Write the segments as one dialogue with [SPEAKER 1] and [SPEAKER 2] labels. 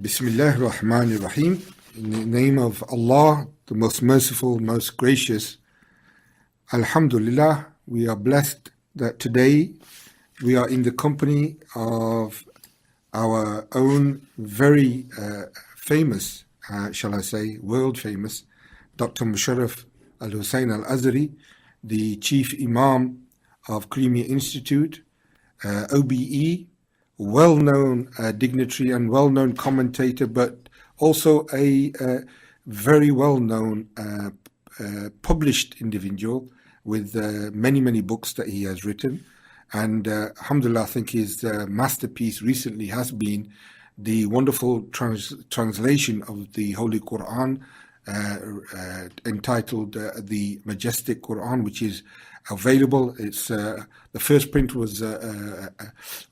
[SPEAKER 1] Bismillah ar-Rahman ar-Rahim. In the name of Allah, the most merciful, most gracious. Alhamdulillah, we are blessed that today we are in the company of our own very famous, shall I say, world famous, Dr. Musharraf Hussain Al-Azhari, the Chief Imam of Creamier Institute, OBE, well-known dignitary and well-known commentator, but also a very well-known published individual with many books that he has written. And alhamdulillah, I think his masterpiece recently has been the wonderful translation of the Holy Quran, entitled The Majestic Quran, which is available. It's the first print was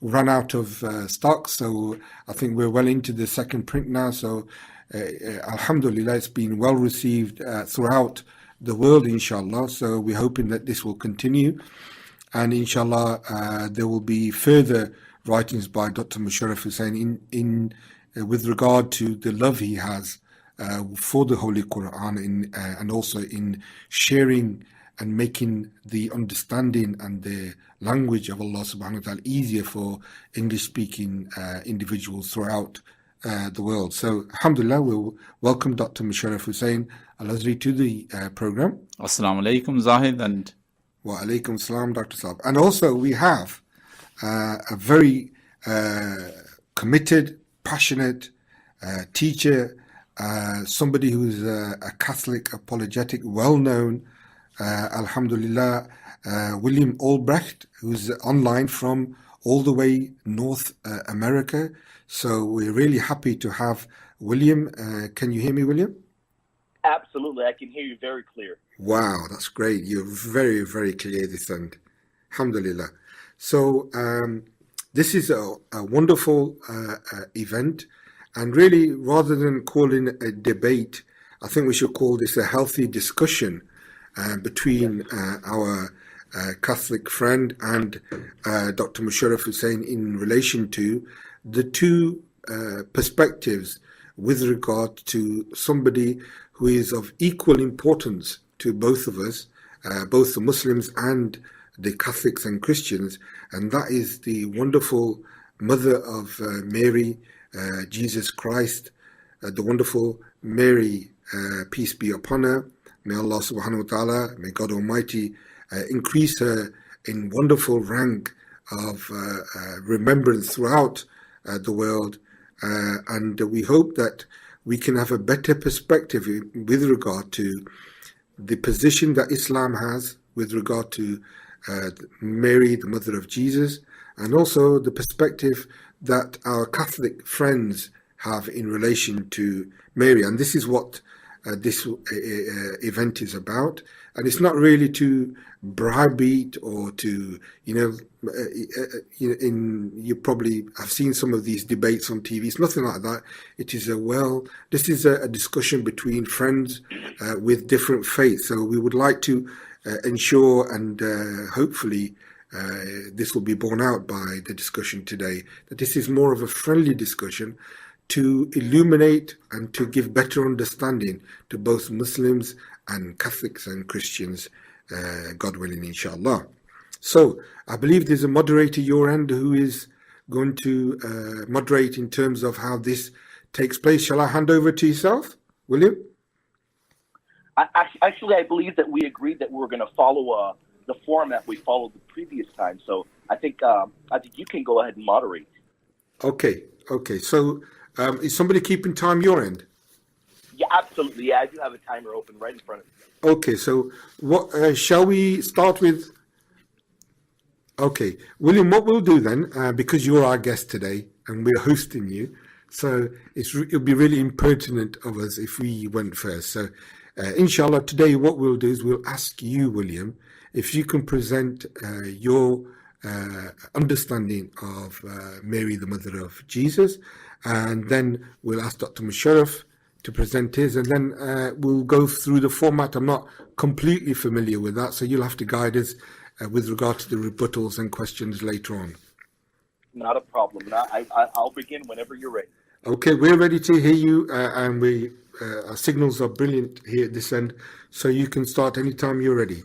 [SPEAKER 1] run out of stock, so I think we're well into the second print now. So alhamdulillah, it's been well received throughout the world, inshallah. So we're hoping that this will continue, and inshallah there will be further writings by Dr. Musharraf Hussain in with regard to the love he has for the Holy Quran, and also in sharing and making the understanding and the language of Allah subhanahu wa ta'ala easier for English-speaking individuals throughout the world. So, alhamdulillah, we'll welcome Dr. Musharraf Hussain Al-Azhari to the program.
[SPEAKER 2] Assalamu alaikum, Zahid. And
[SPEAKER 1] wa alaikum salam, Dr. Saab. And also we have a very committed, passionate teacher, somebody who's a Catholic apologetic, well-known, alhamdulillah, William Albrecht, who's online from all the way North America. So we're really happy to have William. Can you hear me, William?
[SPEAKER 3] Absolutely, I can hear you very clear.
[SPEAKER 1] Wow, that's great. You're very clear this end. Alhamdulillah. So this is a wonderful event, and really, rather than calling it a debate, I think we should call this a healthy discussion between our Catholic friend and Dr. Musharraf Hussain in relation to the two perspectives with regard to somebody who is of equal importance to both of us, both the Muslims and the Catholics and Christians, and that is the wonderful mother of Mary, Jesus Christ, the wonderful Mary, peace be upon her. May Allah subhanahu wa ta'ala, may God Almighty increase her in wonderful rank of remembrance throughout the world. And we hope that we can have a better perspective with regard to the position that Islam has with regard to Mary, the mother of Jesus, and also the perspective that our Catholic friends have in relation to Mary. And this is what this event is about, and it's not really to browbeat or to, you probably have seen some of these debates on TV. It's nothing like that. It is this is a discussion between friends with different faiths. So we would like to ensure, and hopefully this will be borne out by the discussion today, that this is more of a friendly discussion to illuminate and to give better understanding to both Muslims and Catholics and Christians, God willing, inshallah. So I believe there's a moderator your end who is going to moderate in terms of how this takes place. Shall I hand over to yourself, William?
[SPEAKER 3] Actually, I believe that we agreed that we were going to follow the format we followed the previous time. So I think you can go ahead and moderate.
[SPEAKER 1] Okay. So is somebody keeping time your end?
[SPEAKER 3] Yeah, absolutely. Yeah, I do have a timer open right in front of me.
[SPEAKER 1] Okay, so what shall we start with? Okay, William, what we'll do then, because you're our guest today and we're hosting you, so it'll be really impertinent of us if we went first. So inshallah, today what we'll do is we'll ask you, William, if you can present your understanding of Mary, the mother of Jesus, and then we'll ask Dr. Musharraf to present his, and then we'll go through the format. I'm not completely familiar with that, so you'll have to guide us with regard to the rebuttals and questions later on.
[SPEAKER 3] Not a problem. I'll begin whenever you're ready.
[SPEAKER 1] Okay, we're ready to hear you, and our signals are brilliant here at this end, so you can start anytime you're ready.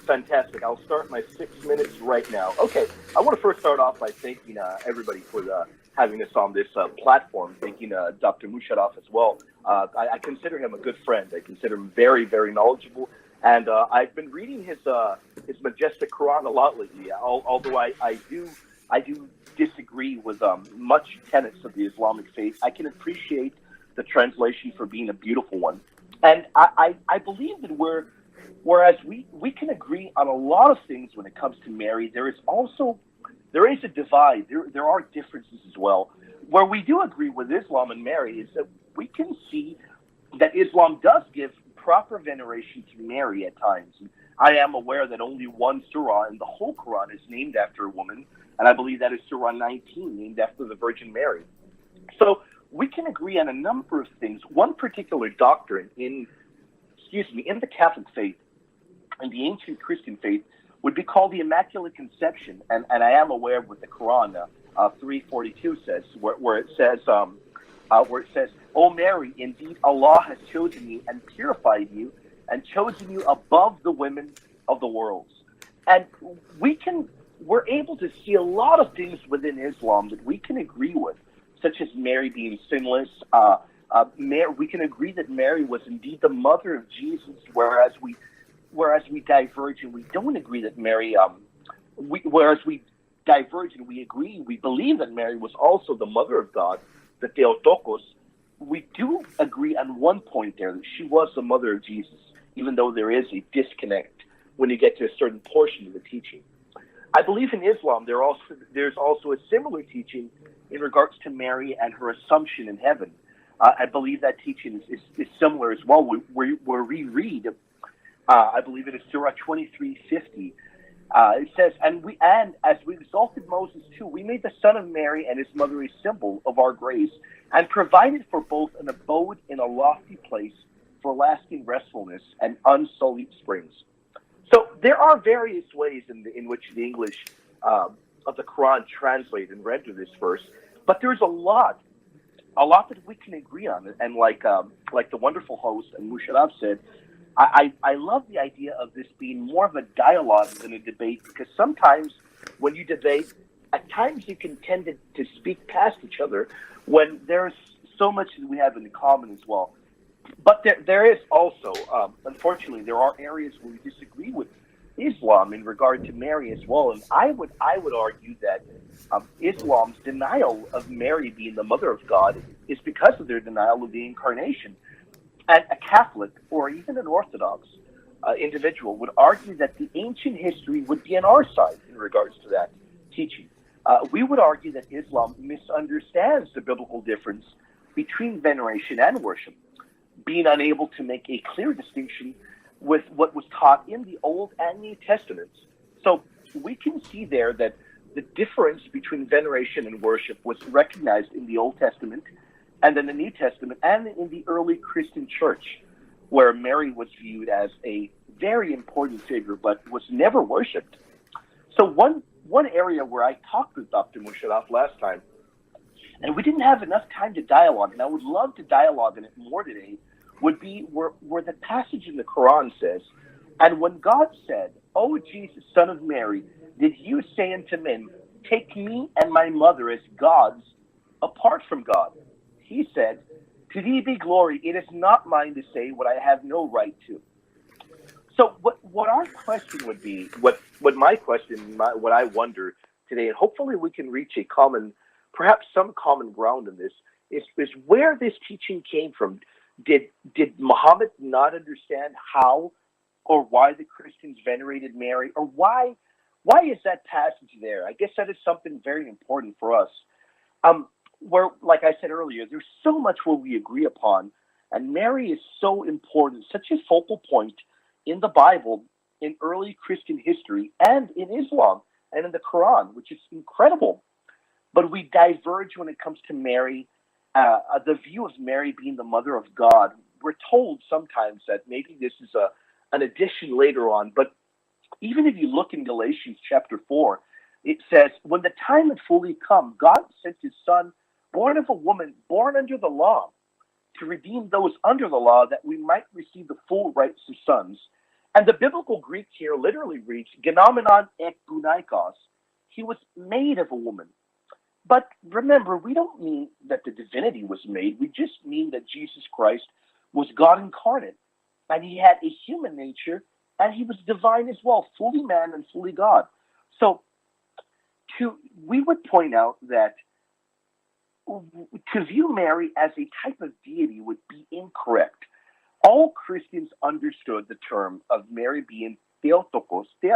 [SPEAKER 3] Fantastic. I'll start my 6 minutes right now. Okay, I want to first start off by thanking everybody for having us on this platform, thanking Dr. Musharraf as well. I consider him a good friend. I consider him very, very knowledgeable, and I've been reading his majestic Quran a lot lately. Although I do disagree with much tenets of the Islamic faith, I can appreciate the translation for being a beautiful one, and I believe that whereas we can agree on a lot of things when it comes to Mary, there is a divide. There are differences as well. Where we do agree with Islam and Mary is that we can see that Islam does give proper veneration to Mary at times. And I am aware that only one surah in the whole Quran is named after a woman, and I believe that is Surah 19, named after the Virgin Mary. So we can agree on a number of things. One particular doctrine in the Catholic faith and the ancient Christian faith would be called the Immaculate Conception, and I am aware of what the Quran 3:42 says, where it says, "O Mary, indeed Allah has chosen you and purified you and chosen you above the women of the world." And we're able to see a lot of things within Islam that we can agree with, such as Mary being sinless. We can agree that Mary was indeed the mother of Jesus, whereas we diverge and we don't agree that Mary, we believe that Mary was also the mother of God, the Theotokos. We do agree on one point there, that she was the mother of Jesus, even though there is a disconnect when you get to a certain portion of the teaching. I believe in Islam there's also a similar teaching in regards to Mary and her assumption in heaven. I believe that teaching is similar as well, where we read, I believe it is Surah 23:50. It says, and as we exalted Moses too, we made the son of Mary and his mother a symbol of our grace, and provided for both an abode in a lofty place for lasting restfulness and unsullied springs. So there are various ways in which the English of the Quran translate and render this verse, but there's a lot that we can agree on. And like the wonderful host and Musharraf said, I love the idea of this being more of a dialogue than a debate, because sometimes when you debate, at times you can tend to speak past each other when there's so much that we have in common as well. But there is also, unfortunately, there are areas where we disagree with Islam in regard to Mary as well. And I would argue that Islam's denial of Mary being the mother of God is because of their denial of the incarnation. And a Catholic or even an Orthodox individual would argue that the ancient history would be on our side in regards to that teaching. We would argue that Islam misunderstands the biblical difference between veneration and worship, being unable to make a clear distinction with what was taught in the Old and New Testaments. So we can see there that the difference between veneration and worship was recognized in the Old Testament and in the New Testament and in the early Christian church, where Mary was viewed as a very important figure but was never worshipped. So one area where I talked with Dr. Musharraf last time, and we didn't have enough time to dialogue, and I would love to dialogue on it more today, would be where the passage in the Quran says, "And when God said, 'O Jesus, son of Mary, did you say unto men, take me and my mother as gods apart from God?' He said, 'To thee be glory, it is not mine to say what I have no right to.'" So what our question would be, what I wonder today, and hopefully we can reach perhaps some common ground in this, is where this teaching came from. Did Muhammad not understand how or why the Christians venerated Mary, or why is that passage there? I guess that is something very important for us. Where, like I said earlier, there's so much where we agree upon, and Mary is so important, such a focal point in the Bible, in early Christian history, and in Islam, and in the Quran, which is incredible. But we diverge when it comes to Mary, the view of Mary being the mother of God. We're told sometimes that maybe this is an addition later on, but even if you look in Galatians chapter 4, it says, "When the time had fully come, God sent his son born of a woman, born under the law, to redeem those under the law, that we might receive the full rights of sons. And the biblical Greek here literally reads, genomenon ek gunaikos. He was made of a woman. But remember, we don't mean that the divinity was made. We just mean that Jesus Christ was God incarnate. And he had a human nature, and he was divine as well, fully man and fully God. So we would point out that to view Mary as a type of deity would be incorrect. All Christians understood the term of Mary being theotokos. They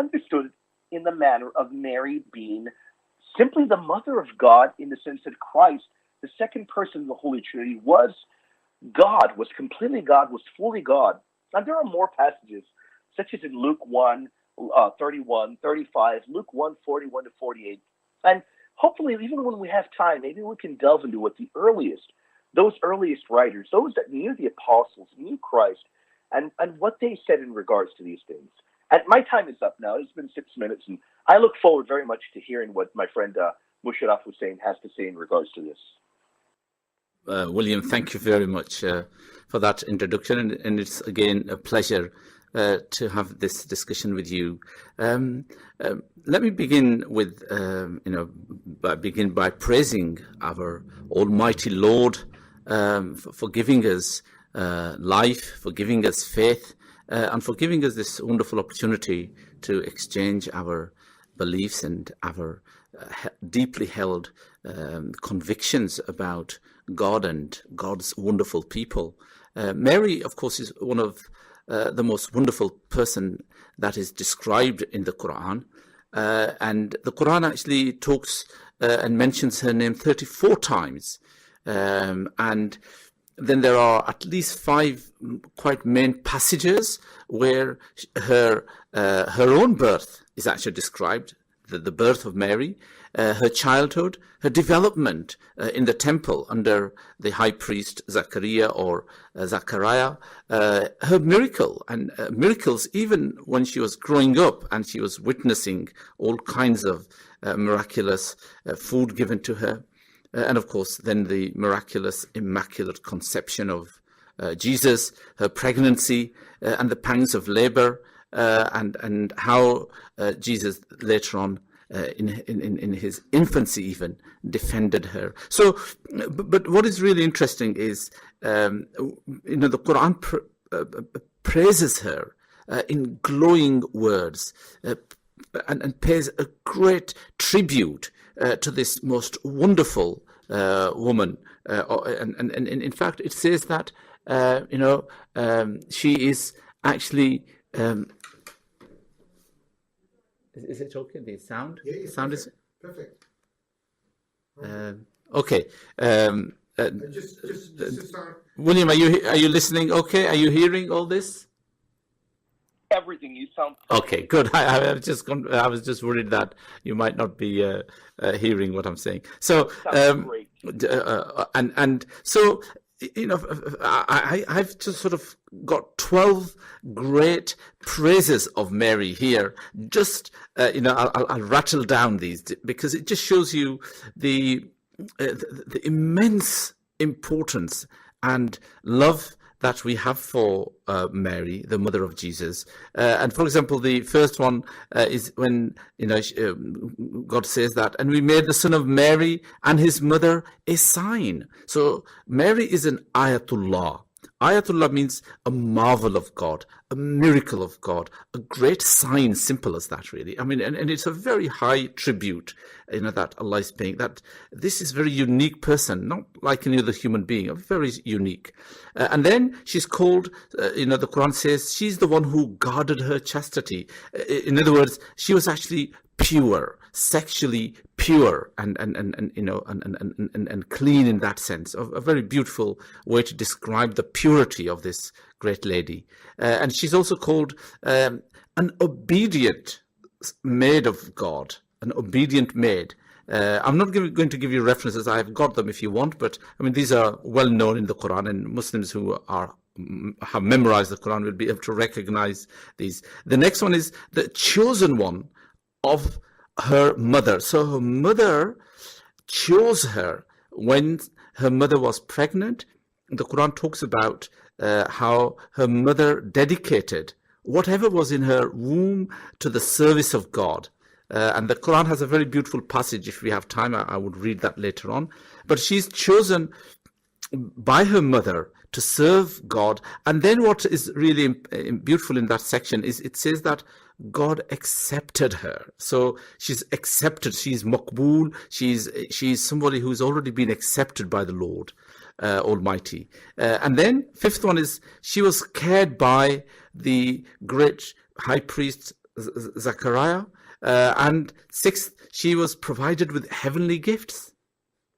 [SPEAKER 3] understood it in the manner of Mary being simply the mother of God, in the sense that Christ, the second person of the Holy Trinity, was God, was completely God, was fully God. And there are more passages, such as in Luke 1, 31, 35, Luke 1, 41 to 48. And hopefully, even when we have time, maybe we can delve into what those earliest writers, those that knew the apostles, knew Christ, and what they said in regards to these things. And my time is up now. It's been 6 minutes, and I look forward very much to hearing what my friend Musharraf Hussain has to say in regards to this.
[SPEAKER 2] William, thank you very much for that introduction, and it's again a pleasure to have this discussion with you. Let me begin with, by praising our Almighty Lord for giving us life, for giving us faith, and for giving us this wonderful opportunity to exchange our beliefs and our deeply held convictions about God and God's wonderful people. Mary, of course, is one of the most wonderful person that is described in the Quran. And the Quran actually talks and mentions her name 34 times. And then there are at least 5 quite main passages where her own birth is actually described, the birth of Mary, her childhood, her development in the temple under the high priest Zachariah her miracle and miracles even when she was growing up and she was witnessing all kinds of miraculous food given to her. And of course, then the miraculous, immaculate conception of Jesus, her pregnancy, and the pangs of labor, and how Jesus later on, in his infancy, even defended her. So, but what is really interesting is, the Quran praises her in glowing words, and pays a great tribute to this most wonderful woman, and in fact, it says that she is actually. Is it okay? The sound?
[SPEAKER 1] Yeah,
[SPEAKER 2] the sound
[SPEAKER 1] perfect.
[SPEAKER 2] Is okay.
[SPEAKER 1] Just to start.
[SPEAKER 2] William, are you listening? Okay, are you hearing all this?
[SPEAKER 3] Everything. You sound
[SPEAKER 2] okay. Good. I was just worried that you might not be hearing what I'm saying. So,
[SPEAKER 3] great.
[SPEAKER 2] And so, I've just sort of got 12 great praises of Mary here. Just I'll rattle down these because it just shows you the immense importance and love that we have for Mary, the mother of Jesus. And for example, the first one is when God says that, and we made the son of Mary and his mother a sign. So Mary is an ayatullah. Ayatullah means a marvel of God, a miracle of God, a great sign, simple as that, really. I mean, and it's a very high tribute, that Allah is paying, that this is a very unique person, not like any other human being, very unique. And then she's called, the Quran says, she's the one who guarded her chastity. In other words, she was actually pure, sexually pure, and clean in that sense. A very beautiful way to describe the purity of this great lady. And she's also called an obedient maid of God, an obedient maid. I'm not going to give you references. I've got them if you want, but I mean these are well known in the Quran, and Muslims who have memorized the Quran will be able to recognize these. The next one is the chosen one of her mother. So her mother chose her when her mother was pregnant. The Quran talks about how her mother dedicated whatever was in her womb to the service of God. And the Quran has a very beautiful passage. If we have time, I would read that later on. But she's chosen by her mother to serve God. And then what is really beautiful in that section is it says that God accepted her. So she's accepted. She's maqbool. She's somebody who's already been accepted by the Lord Almighty. And then fifth one is she was cared by the great high priest Zachariah. And sixth, she was provided with heavenly gifts.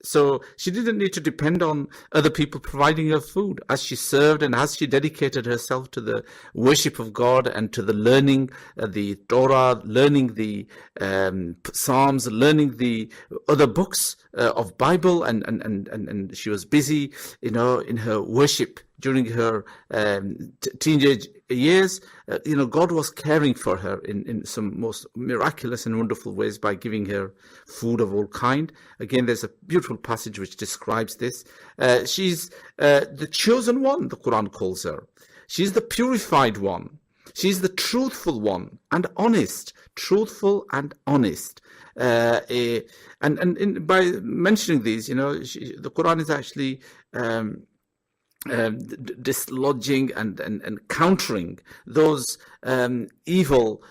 [SPEAKER 2] So she didn't need to depend on other people providing her food. As she served and as she dedicated herself to the worship of God and to the learning the Torah, learning the Psalms, learning the other books of Bible, and she was busy, in her worship during her teenage years. God was caring for her in some most miraculous and wonderful ways by giving her food of all kind. Again, there's a beautiful passage which describes this. She's the chosen one, the Quran calls her. She's the purified one. She's the truthful one and honest, truthful and honest. And by mentioning these, the Quran is actually dislodging and countering those evil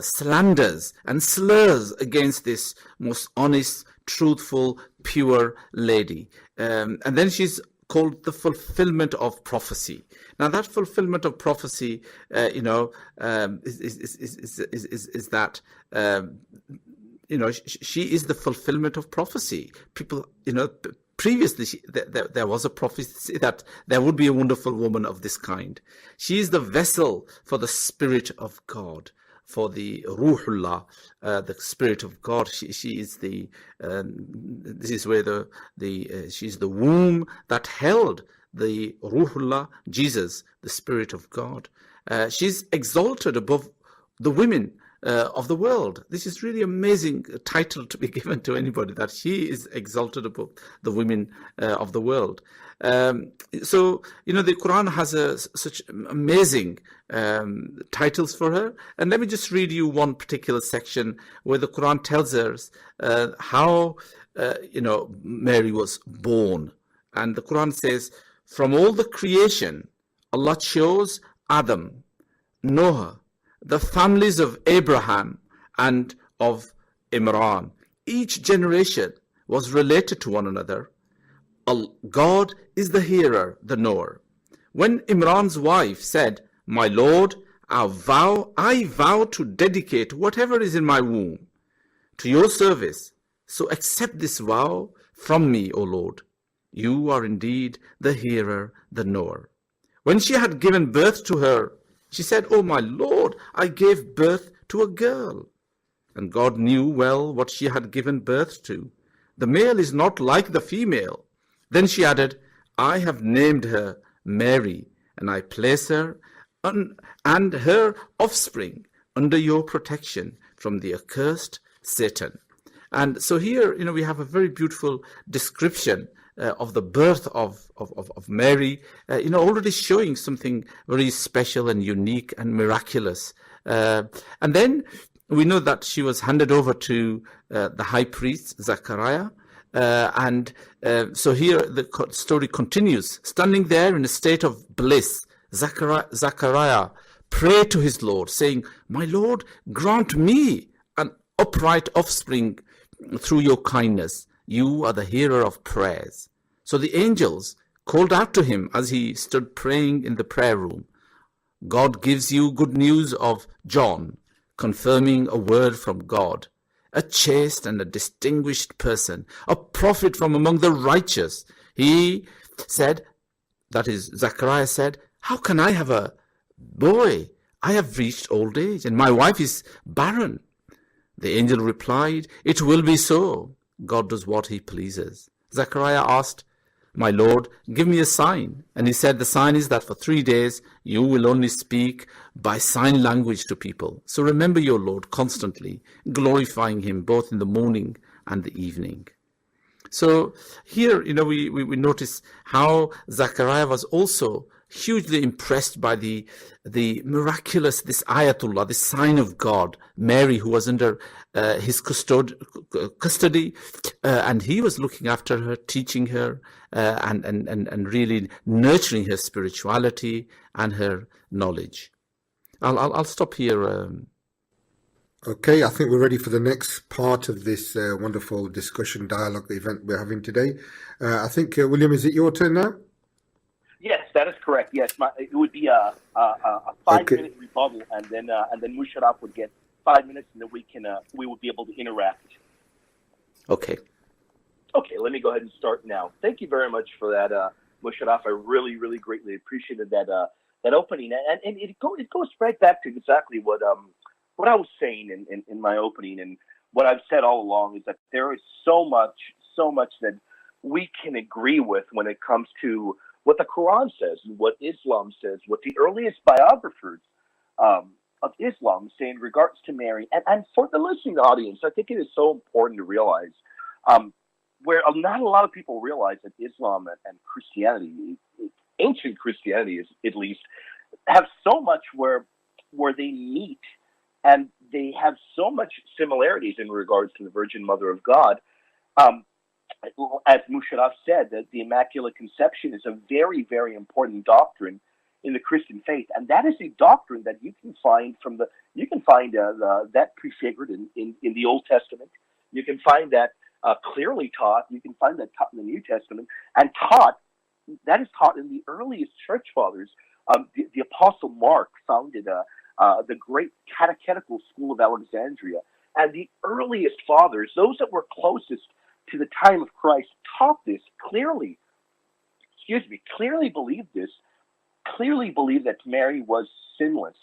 [SPEAKER 2] slanders and slurs against this most honest, truthful, pure lady. And then she's called the fulfillment of prophecy. Now, that fulfillment of prophecy, is that she is the fulfillment of prophecy. People, previously, there was a prophecy that there would be a wonderful woman of this kind. She is the vessel for the Spirit of God, for the Ruhullah, the Spirit of God. She is the. This is where she's the womb that held the Ruhullah, Jesus, the Spirit of God. She's exalted above the women of the world. This is really amazing title to be given to anybody, that she is exalted above the women of the world. So the Quran has such amazing titles for her. And let me just read you one particular section where the Quran tells us how Mary was born. And the Quran says, from all the creation, Allah chose Adam, Noah, the families of Abraham and of Imran. Each generation was related to one another. God is the hearer, the knower. When Imran's wife said, my Lord, I vow to dedicate whatever is in my womb to your service, so accept this vow from me, O Lord. You are indeed the hearer, the knower. When she had given birth to her, she said, oh my Lord, I gave birth to a girl. And God knew well what she had given birth to. The male is not like the female. Then she added, I have named her Mary, and I place her and her offspring under your protection from the accursed Satan. And so here, we have a very beautiful description of the birth of Mary, already showing something very special and unique and miraculous. And then we know that she was handed over to the high priest, Zachariah. So here the story continues. Standing there in a state of bliss, Zachariah prayed to his Lord, saying, my Lord, grant me an upright offspring through your kindness. You are the hearer of prayers. So the angels called out to him as he stood praying in the prayer room. God gives you good news of John, confirming a word from God, a chaste and a distinguished person, a prophet from among the righteous. He said, that is, Zachariah said, how can I have a boy? I have reached old age and my wife is barren. The angel replied, it will be so. God does what he pleases. Zachariah asked, my Lord, give me a sign. And he said, the sign is that for 3 days you will only speak by sign language to people. So remember your Lord constantly, glorifying him both in the morning and the evening. So here, we notice how Zachariah was also hugely impressed by the miraculous, this ayatullah, this sign of God, Mary, who was under his custody, and he was looking after her, teaching her, and really nurturing her spirituality and her knowledge. I'll stop here.
[SPEAKER 1] Okay, I think we're ready for the next part of this wonderful discussion dialogue event we're having today. I think, William, is it your turn now?
[SPEAKER 3] Yes, that is correct. Yes, it would be a 5-minute rebuttal, and then Musharraf would get 5 minutes, and then we would be able to interact.
[SPEAKER 2] Okay.
[SPEAKER 3] Okay, let me go ahead and start now. Thank you very much for that, Musharraf. I really, really greatly appreciated that opening, and it goes right back to exactly what I was saying in my opening, and what I've said all along is that there is so much that we can agree with when it comes to what the Quran says, and what Islam says, what the earliest biographers of Islam say in regards to Mary. And for the listening audience, I think it is so important to realize where not a lot of people realize that Islam and Christianity, ancient Christianity at least, have so much where they meet, and they have so much similarities in regards to the Virgin Mother of God. As Musharraf said, that the Immaculate Conception is a very, very important doctrine in the Christian faith, and that is a doctrine that you can find that prefigured in the Old Testament. You can find that clearly taught. You can find that taught in the New Testament, and that is taught in the earliest church fathers. The Apostle Mark founded the great catechetical school of Alexandria, and the earliest fathers, those that were closest to the time of Christ, taught this clearly. Clearly believed this. Clearly believed that Mary was sinless,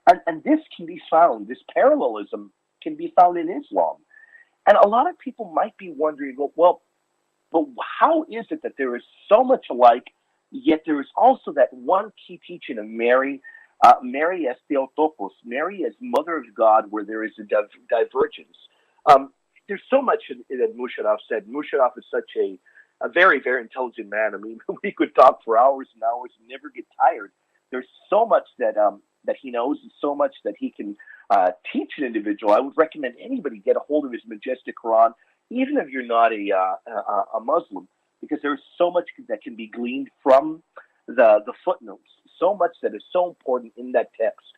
[SPEAKER 3] and this can be found. This parallelism can be found in Islam, and a lot of people might be wondering, well, but how is it that there is so much alike, yet there is also that one key teaching of Mary? Mary as Theotokos, Mary as Mother of God, where there is a divergence. There's so much that Musharraf said. Musharraf is such a very, very intelligent man. I mean, we could talk for hours and hours and never get tired. There's so much that he knows, and so much that he can teach an individual. I would recommend anybody get a hold of his majestic Quran, even if you're not a Muslim, because there's so much that can be gleaned from the footnotes. So much that is so important in that text.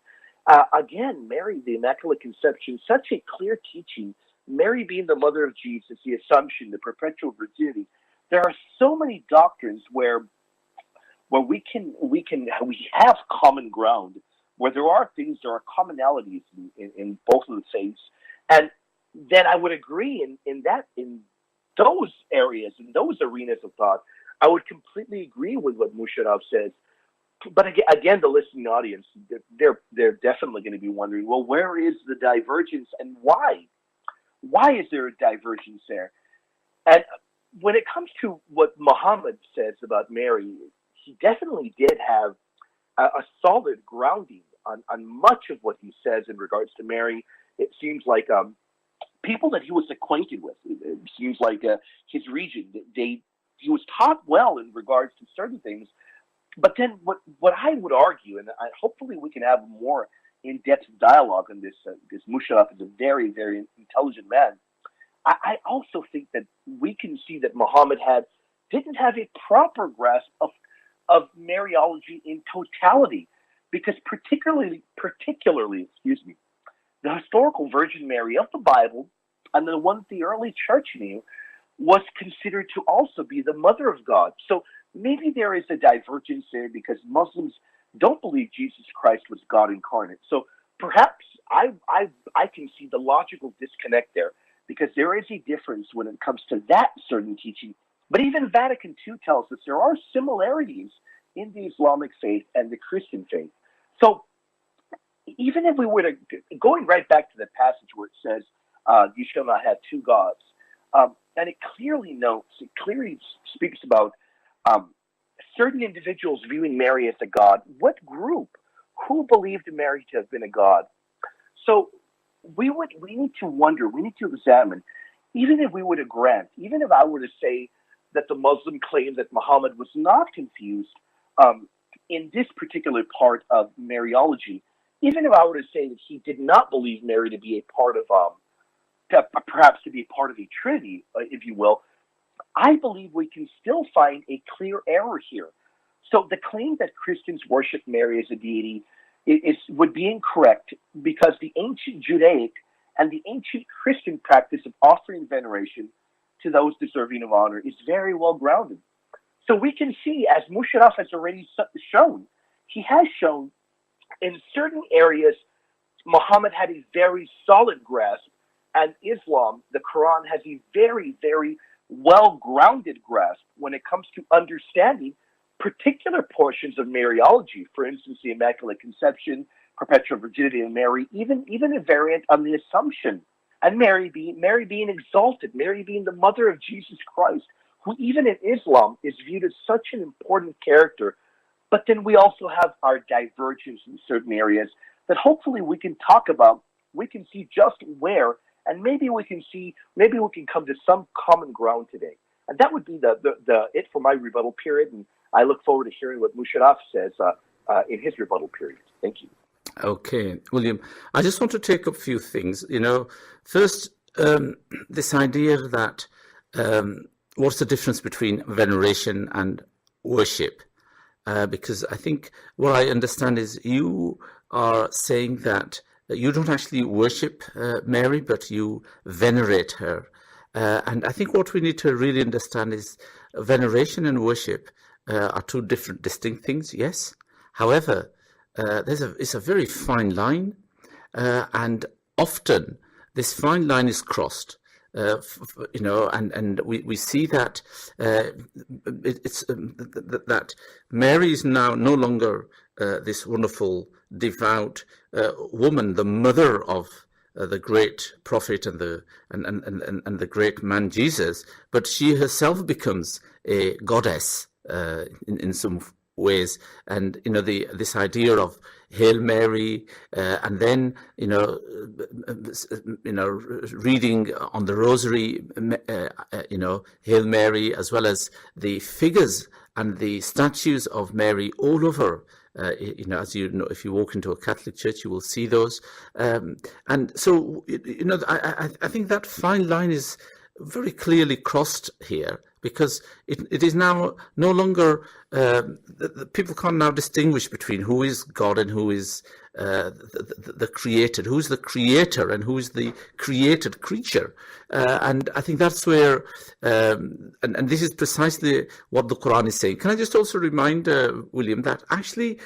[SPEAKER 3] Again, Mary, the Immaculate Conception, such a clear teaching. Mary being the mother of Jesus, the Assumption, the perpetual virginity. There are so many doctrines where we have common ground, where there are commonalities in both of the faiths, and then I would agree in those areas, in those arenas of thought, I would completely agree with what Musharraf says. But again, the listening audience, they're definitely going to be wondering, well, where is the divergence and why? Why is there a divergence there? And when it comes to what Muhammad says about Mary, he definitely did have a solid grounding on much of what he says in regards to Mary. It seems like people that he was acquainted with, it seems like his region, he was taught well in regards to certain things. But then what I would argue, and hopefully we can have more in-depth dialogue on this, because Musharraf is a very, very intelligent man. I also think that we can see that Muhammad didn't have a proper grasp of Mariology in totality, because particularly, the historical Virgin Mary of the Bible, and the one the early church knew, was considered to also be the mother of God. So maybe there is a divergence there because Muslims don't believe Jesus Christ was God incarnate. So perhaps I can see the logical disconnect there, because there is a difference when it comes to that certain teaching. But even Vatican II tells us there are similarities in the Islamic faith and the Christian faith. So even if we were to, going right back to the passage where it says, you shall not have two gods, and it clearly speaks about certain individuals viewing Mary as a god. What group? Who believed Mary to have been a god? So we need to wonder, we need to examine, even if we were to grant, even if I were to say that the Muslim claim that Muhammad was not confused in this particular part of Mariology, even if I were to say that he did not believe Mary to be a part of, perhaps to be a part of a Trinity, if you will, I believe we can still find a clear error here. So the claim that Christians worship Mary as a deity would be incorrect, because the ancient Judaic and the ancient Christian practice of offering veneration to those deserving of honor is very well grounded. So we can see, as Musharraf has already shown, he has shown in certain areas Muhammad had a very solid grasp, and Islam, the Quran, has a very, very well-grounded grasp when it comes to understanding particular portions of Mariology. For instance, the Immaculate Conception, perpetual virginity of Mary, even a variant on the Assumption, and Mary being exalted, Mary being the mother of Jesus Christ, who even in Islam is viewed as such an important character. But then we also have our divergence in certain areas that hopefully we can talk about. We can see just where, and maybe we can come to some common ground today. And that would be it for my rebuttal period. And I look forward to hearing what Musharraf says in his rebuttal period. Thank you.
[SPEAKER 2] Okay, William, I just want to take up a few things. First, this idea that what's the difference between veneration and worship? Because I think what I understand is you are saying that you don't actually worship Mary, but you venerate her. And I think what we need to really understand is veneration and worship are two different, distinct things, yes. However, it's a very fine line, and often this fine line is crossed. And we see that that Mary is now no longer this wonderful, devout woman, the mother of the great prophet and the great man Jesus, but she herself becomes a goddess in some ways. And this idea of Hail Mary, and then reading on the rosary, Hail Mary, as well as the figures and the statues of Mary all over. As you know, if you walk into a Catholic church, you will see those. And so, I think that fine line is very clearly crossed here, because it is now no longer, people can't now distinguish between who is God and who is the created, who's the creator and who is the created creature. And I think that's where, and this is precisely what the Quran is saying. Can I just also remind William that actually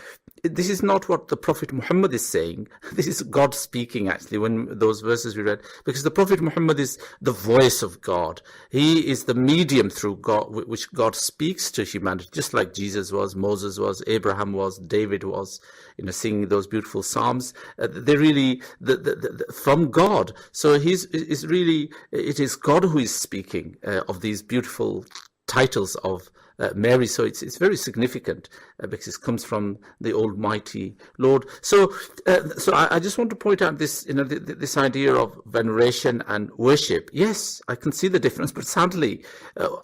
[SPEAKER 2] this is not what the Prophet Muhammad is saying. This is God speaking, actually, when those verses we read, because the Prophet Muhammad is the voice of God. He is the medium through God, which God speaks to humanity, just like Jesus was, Moses was, Abraham was, David was, singing those beautiful psalms. They're really from God. So it is God who is speaking of these beautiful titles of Mary. So it's very significant because it comes from the Almighty Lord. So I just want to point out this, this idea of veneration and worship. Yes, I can see the difference, but sadly,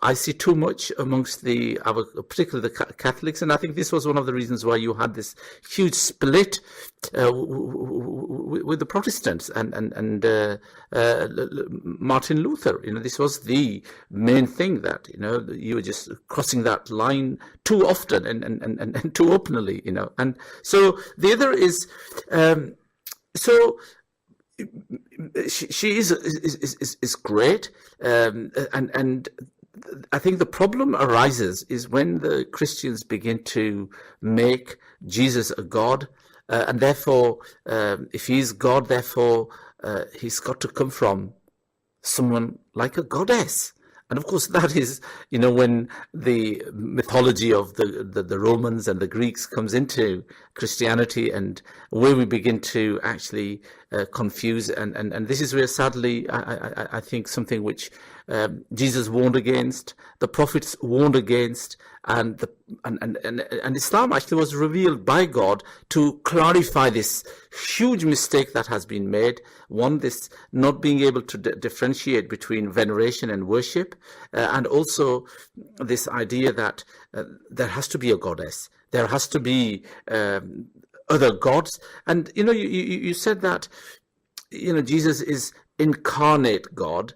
[SPEAKER 2] I see too much amongst particularly the Catholics, and I think this was one of the reasons why you had this huge split with the Protestants and Martin Luther. This was the main thing, that you were just crossing that line too often and too openly, and so the other is she is great, and I think the problem arises is when the Christians begin to make Jesus a god, and therefore if he's God, therefore he's got to come from someone like a goddess. And of course, that is, when the mythology of the Romans and the Greeks comes into Christianity, and where we begin to actually confuse, and this is where sadly I think something which Jesus warned against, the prophets warned against, and Islam actually was revealed by God to clarify this huge mistake that has been made. One, this not being able to differentiate between veneration and worship, and also this idea that there has to be a goddess, there has to be other gods. And you said that Jesus is incarnate God,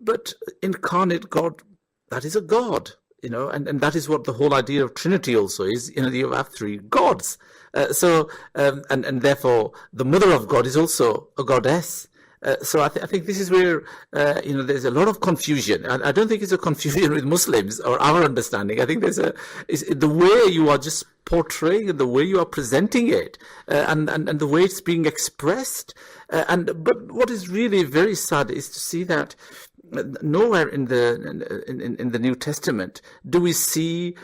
[SPEAKER 2] but incarnate God, that is a God, and that is what the whole idea of Trinity also is. You have three gods. And therefore the mother of God is also a goddess. So I think this is where there's a lot of confusion. I don't think it's a confusion with Muslims or our understanding. I think there's the way you are just portraying and the way you are presenting it, and the way it's being expressed. But what is really very sad is to see that nowhere in the New Testament do we see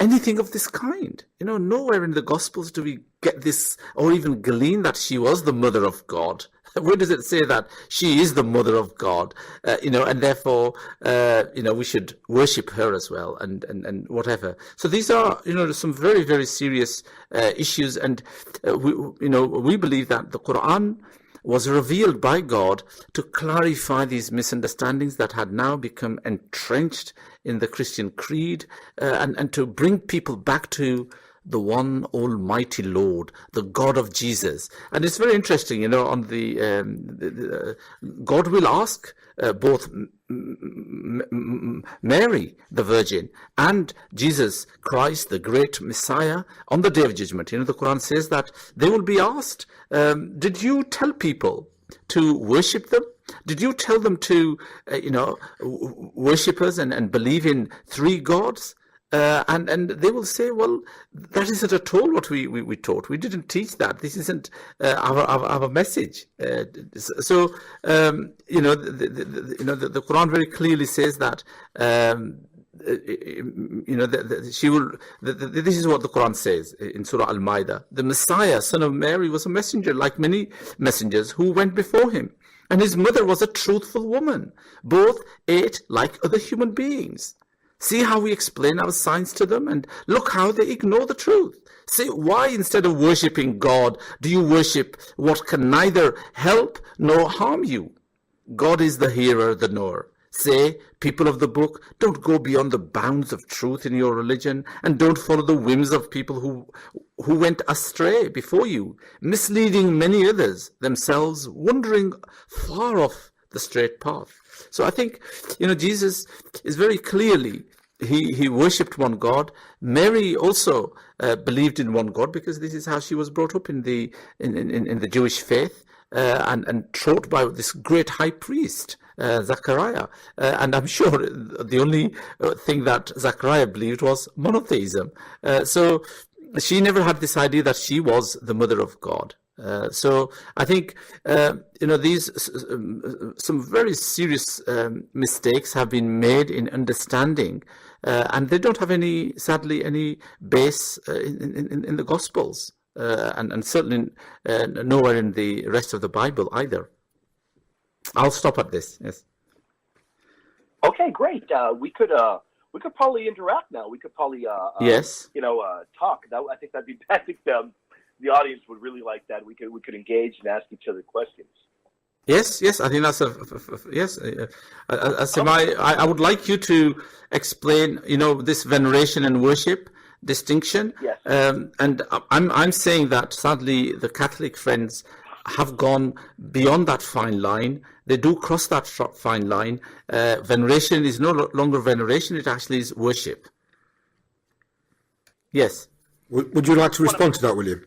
[SPEAKER 2] anything of this kind. Nowhere in the Gospels do we get this or even glean that she was the mother of God. Where does it say that she is the mother of God? And therefore, we should worship her as well, and whatever. So these are, some very, very serious issues, and we believe that the Quran was revealed by God to clarify these misunderstandings that had now become entrenched in the Christian creed, and to bring people back to the one almighty Lord, the God of Jesus. And it's very interesting, on the God will ask both Mary, the Virgin, and Jesus Christ, the great Messiah, on the Day of Judgment. The Quran says that they will be asked, did you tell people to worship them? Did you tell them to, worship us and believe in three gods? And they will say, well, that isn't at all what we taught. We didn't teach that. This isn't our message. The Quran very clearly says that. She will. This is what the Quran says in Surah Al-Ma'idah. The Messiah, son of Mary, was a messenger like many messengers who went before him, and his mother was a truthful woman. Both ate like other human beings. See how we explain our signs to them, and look how they ignore the truth. Say, why instead of worshipping God do you worship what can neither help nor harm you? God is the hearer, the knower. Say, people of the book, don't go beyond the bounds of truth in your religion, and don't follow the whims of people who went astray before you, misleading many others, themselves wandering far off the straight path. So I think, Jesus is very clearly, he worshipped one God. Mary also believed in one God, because this is how she was brought up in the Jewish faith, and taught by this great high priest, Zachariah. And I'm sure the only thing that Zachariah believed was monotheism. So she never had this idea that she was the mother of God. So I think these some very serious mistakes have been made in understanding, and they don't have sadly any base in the Gospels, and certainly nowhere in the rest of the Bible either. I'll stop at this. Yes.
[SPEAKER 3] Okay, great. We could probably interact now. We could probably
[SPEAKER 2] yes.
[SPEAKER 3] Talk. I think that'd be. I think the audience would really like that. We could engage and ask each other questions.
[SPEAKER 2] Yes. I think that's yes. I would like you to explain, this veneration and worship distinction.
[SPEAKER 3] Yes.
[SPEAKER 2] And I'm saying that sadly the Catholic friends have gone beyond that fine line. They do cross that fine line. Veneration is no longer veneration; it actually is worship. Yes.
[SPEAKER 1] Would you like to respond to that, William?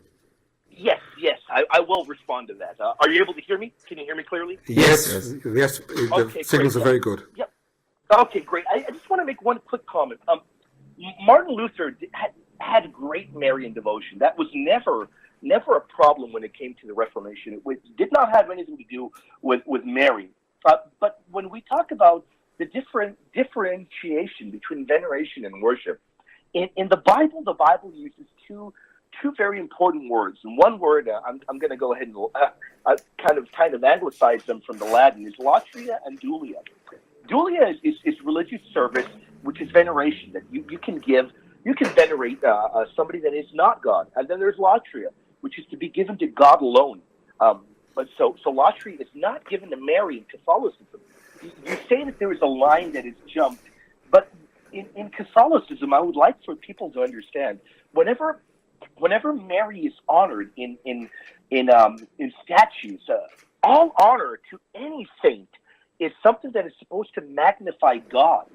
[SPEAKER 3] Yes, I will respond to that. Are you able to hear me? Can you hear me clearly?
[SPEAKER 1] Yes. The signals are very good.
[SPEAKER 3] Yep. Okay, great. I just want to make one quick comment. Martin Luther had great Marian devotion. That was never a problem when it came to the Reformation. It did not have anything to do with Mary. But when we talk about the differentiation between veneration and worship, in the Bible uses two two very important words. And one word, I'm going to go ahead and kind of anglicize them from the Latin, is latria and dulia. Dulia is religious service, which is veneration, that you can venerate somebody that is not God. And then there's latria, which is to be given to God alone. But so latria is not given to Mary in Catholicism. You say that there is a line that is jumped, but in Catholicism, I would like for people to understand, whenever Mary is honored in statues, all honor to any saint is something that is supposed to magnify God.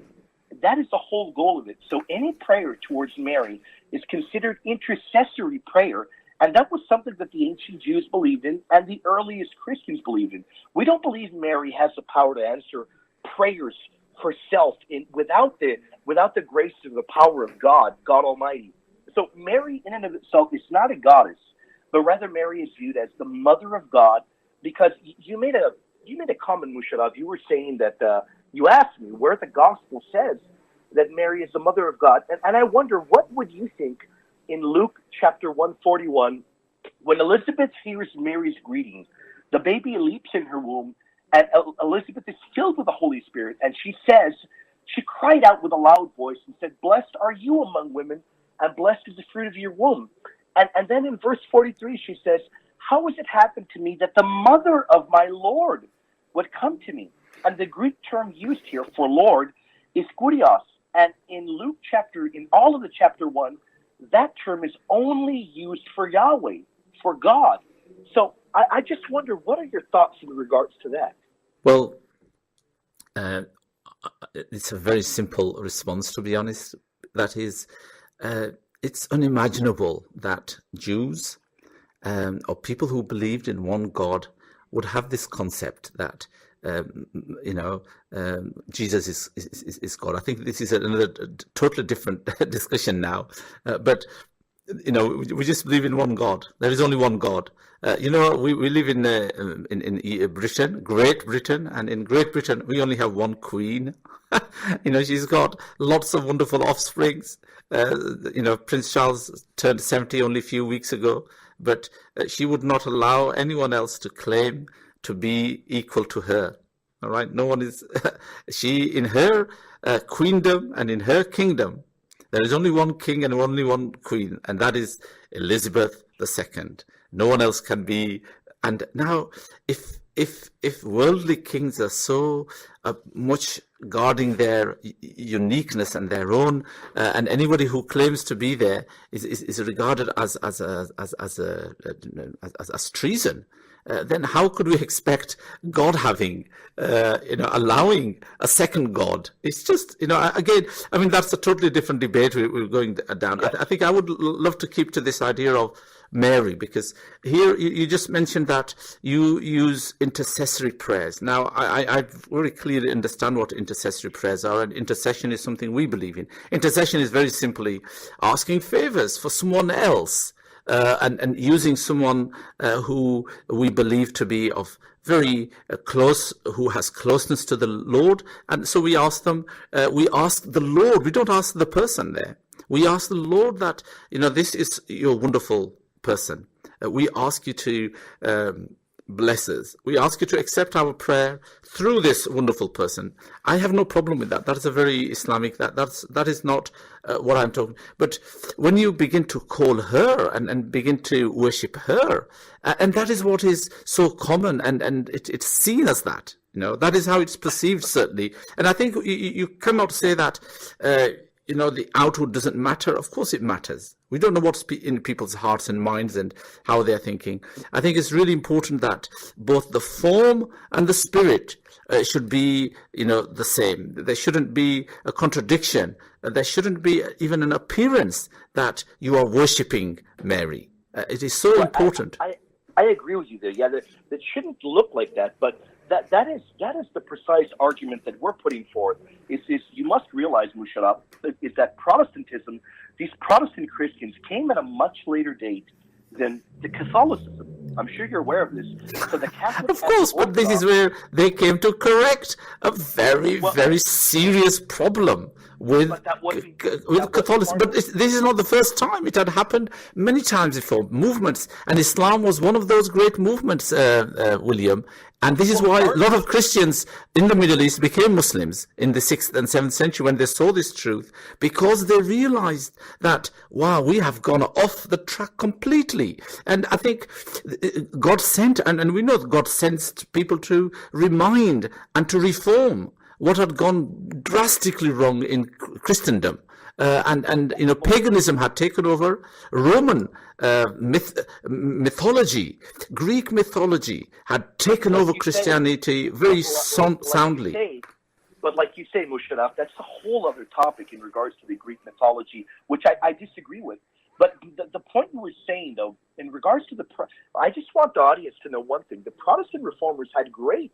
[SPEAKER 3] That is the whole goal of it. So any prayer towards Mary is considered intercessory prayer, and that was something that the ancient Jews believed in and the earliest Christians believed in. We don't believe Mary has the power to answer prayers herself without the grace of the power of God Almighty. So Mary in and of itself is not a goddess, but rather Mary is viewed as the mother of God, because you made a comment, Musharraf. You were saying that you asked me where the gospel says that Mary is the mother of God, and I wonder, what would you think in Luke chapter 141, when Elizabeth hears Mary's greeting? The baby leaps in her womb, and Elizabeth is filled with the Holy Spirit, and she cried out with a loud voice and said, "Blessed are you among women, and blessed is the fruit of your womb." And then in verse 43, she says, "How has it happened to me that the mother of my Lord would come to me?" And the Greek term used here for Lord is kurios. And in all of the chapter 1, that term is only used for Yahweh, for God. So I just wonder, what are your thoughts in regards to that?
[SPEAKER 2] Well, it's a very simple response, to be honest. That is, it's unimaginable that Jews or people who believed in one God would have this concept that Jesus is God. I think this is another totally different discussion now. But we just believe in one God. There is only one God. We live in Britain, Great Britain, and in Great Britain we only have one queen. She's got lots of wonderful offsprings. Prince Charles turned 70 only a few weeks ago, but she would not allow anyone else to claim to be equal to her. All right, no one is. She, in her queendom and in her kingdom, there is only one king and only one queen, and that is Elizabeth II. No one else can be. And now, if worldly kings are so much guarding their uniqueness and their own, and anybody who claims to be there is regarded as treason, then how could we expect God allowing a second God? It's just, again, I mean, that's a totally different debate we're going down. I think I would love to keep to this idea of Mary, because here you just mentioned that you use intercessory prayers. Now, I very clearly understand what intercessory prayers are, and intercession is something we believe in. Intercession is very simply asking favors for someone else. And using someone who we believe to be of very close, who has closeness to the Lord. And so we ask them, we ask the Lord, we don't ask the person there. We ask the Lord that, this is your wonderful person. We ask you to bless us. We ask you to accept our prayer through this wonderful person. I have no problem with that. That is a very Islamic, that is not what I'm talking. But when you begin to call her and begin to worship her, and that is what is so common, and it's seen as that. That is how it's perceived, certainly. And I think you cannot say that the outward doesn't matter. Of course it matters. We don't know what's in people's hearts and minds and how they're thinking. I think it's really important that both the form and the spirit should be, the same. There shouldn't be a contradiction. There shouldn't be even an appearance that you are worshipping Mary. It is so important.
[SPEAKER 3] I agree with you there. Yeah, that shouldn't look like that, but that is the precise argument that we're putting forth. Is you must realize, Musharraf, is that Protestantism, these Protestant Christians came at a much later date than the Catholicism. I'm sure you're aware of this. So the Catholic,
[SPEAKER 2] of course, but this is where they came to correct a very, very serious problem with
[SPEAKER 3] But that wasn't
[SPEAKER 2] Catholicism. But this is not the first time. It had happened many times before. Movements, and Islam was one of those great movements, William. And this is why a lot of Christians in the Middle East became Muslims in the 6th and 7th century when they saw this truth, because they realized that, wow, we have gone off the track completely. And I think God sent, and we know that God sends people to remind and to reform what had gone drastically wrong in Christendom. And you know, paganism had taken over. Roman mythology, Greek mythology had taken over Christianity very soundly.
[SPEAKER 3] But like you say, Musharraf, that's a whole other topic in regards to the Greek mythology, which I disagree with. But the point you were saying, though, in regards to I just want the audience to know one thing. The Protestant reformers had great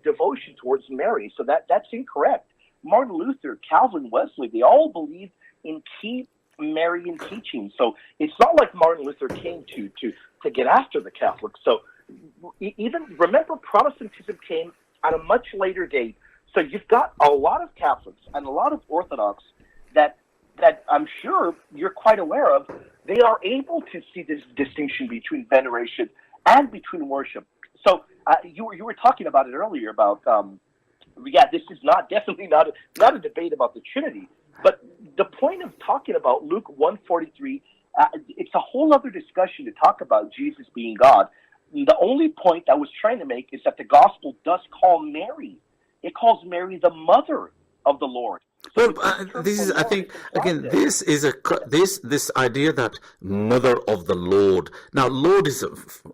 [SPEAKER 3] devotion towards Mary, so that's incorrect. Martin Luther, Calvin, Wesley, they all believed in key Marian teachings. So it's not like Martin Luther came to get after the Catholics. So even remember, Protestantism came at a much later date. So you've got a lot of Catholics and a lot of Orthodox that I'm sure you're quite aware of. They are able to see this distinction between veneration and between worship. So you were talking about it earlier about this is definitely not a debate about the Trinity, but the point of talking about Luke 1:43, it's a whole other discussion to talk about Jesus being God. The only point I was trying to make is that the gospel does call Mary. It calls Mary the mother of the Lord.
[SPEAKER 2] Well, this is, I think, again, this is this idea that mother of the Lord. Now, Lord is,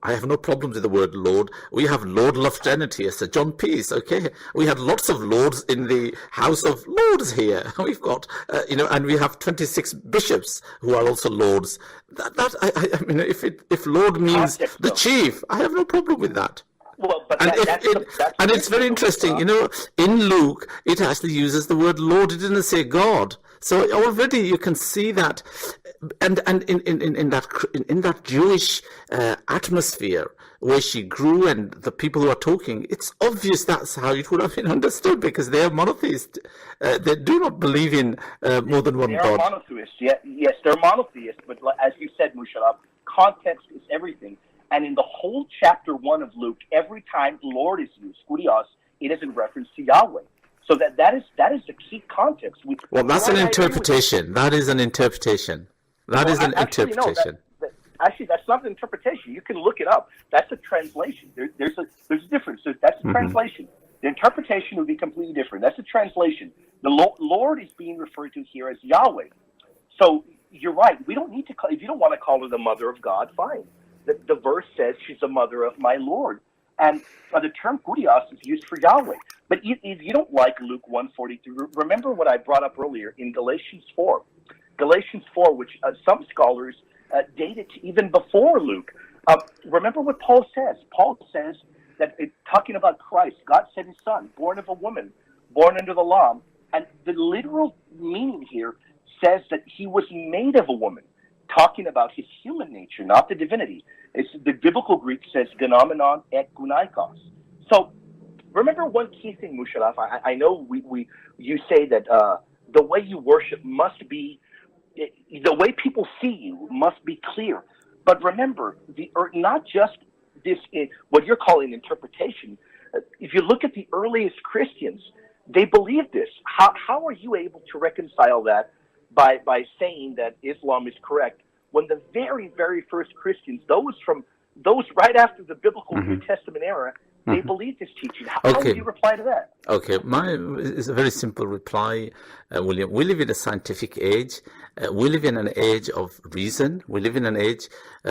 [SPEAKER 2] I have no problem with the word Lord. We have Lord Loftenity, Sir John Peace, okay? We had lots of lords in the House of Lords here. We've got, and we have 26 bishops who are also lords. I mean, if Lord means the chief, I have no problem with that.
[SPEAKER 3] Well, but
[SPEAKER 2] and it's very interesting, in Luke, it actually uses the word Lord. It didn't say God. So already you can see that, and in that Jewish atmosphere where she grew and the people who are talking, it's obvious that's how it would have been understood, because they are monotheists. They do not believe in more than one God.
[SPEAKER 3] They're monotheists. Yes, they're monotheists. But as you said, Musharraf, context is everything. And in the whole chapter 1 of Luke, every time Lord is used, kurios, it is in reference to Yahweh. So that is the key context.
[SPEAKER 2] Well, that's an interpretation. That is an interpretation. That interpretation.
[SPEAKER 3] Actually, that's not an interpretation. You can look it up. That's a translation. There's a difference. So that's a translation. The interpretation would be completely different. That's a translation. The Lord is being referred to here as Yahweh. So you're right. We don't need to if you don't want to call her the mother of God, fine. The verse says she's the mother of my Lord. And the term kurios is used for Yahweh. But if you don't like Luke 1:43, remember what I brought up earlier in Galatians 4. Galatians 4, which some scholars date it even before Luke. Remember what Paul says. Paul says that talking about Christ, God sent his son, born of a woman, born under the law. And the literal meaning here says that he was made of a woman, talking about his human nature, not the divinity. The biblical Greek says genomenon et gunaikos. So remember one key thing, Musharraf. I know you say that the way you worship must be, the way people see you must be clear. But remember, not just this, what you're calling interpretation. If you look at the earliest Christians, they believed this. How are you able to reconcile that by saying that Islam is correct, when the very, very first Christians, those right after the biblical New Testament era, they believed this teaching? How would you reply to that?
[SPEAKER 2] Okay, it's a very simple reply, William. We live in a scientific age. We live in an age of reason. We live in an age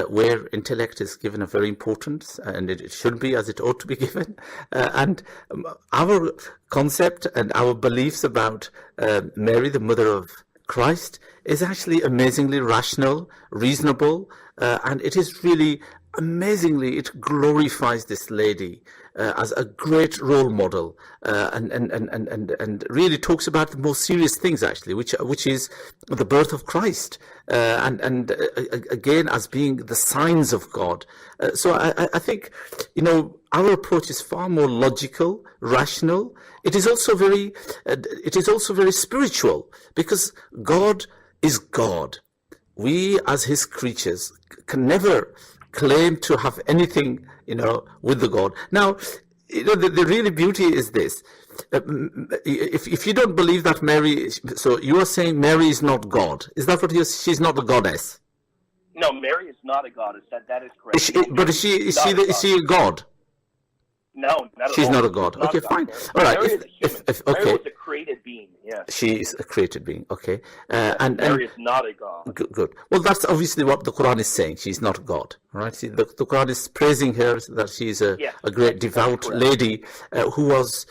[SPEAKER 2] where intellect is given a very importance, and it should be as it ought to be given. And our concept and our beliefs about Mary, the mother of Christ, is actually amazingly rational, reasonable, and it is really amazingly, it glorifies this lady as a great role model, and really talks about the most serious things, actually, which is the birth of Christ, again, as being the signs of God. So I think, our approach is far more logical, rational. It is also very spiritual, because God is God. We, as His creatures, can never claim to have anything, with the God. Now, the really beauty is this. If you don't believe that Mary, so you are saying Mary is not God. Is that what she's not a goddess?
[SPEAKER 3] No, Mary is not a goddess. That is correct.
[SPEAKER 2] Is she a god?
[SPEAKER 3] No, not at all.
[SPEAKER 2] She's not a god. Okay, fine. All right.
[SPEAKER 3] Mary is a human.
[SPEAKER 2] Okay.
[SPEAKER 3] Mary was a created being. Yeah.
[SPEAKER 2] She is a created being. Okay.
[SPEAKER 3] Mary is not a god.
[SPEAKER 2] Good. Well, that's obviously what the Quran is saying. She's not God. Right? See, the Quran is praising her, that she's a great devout lady who was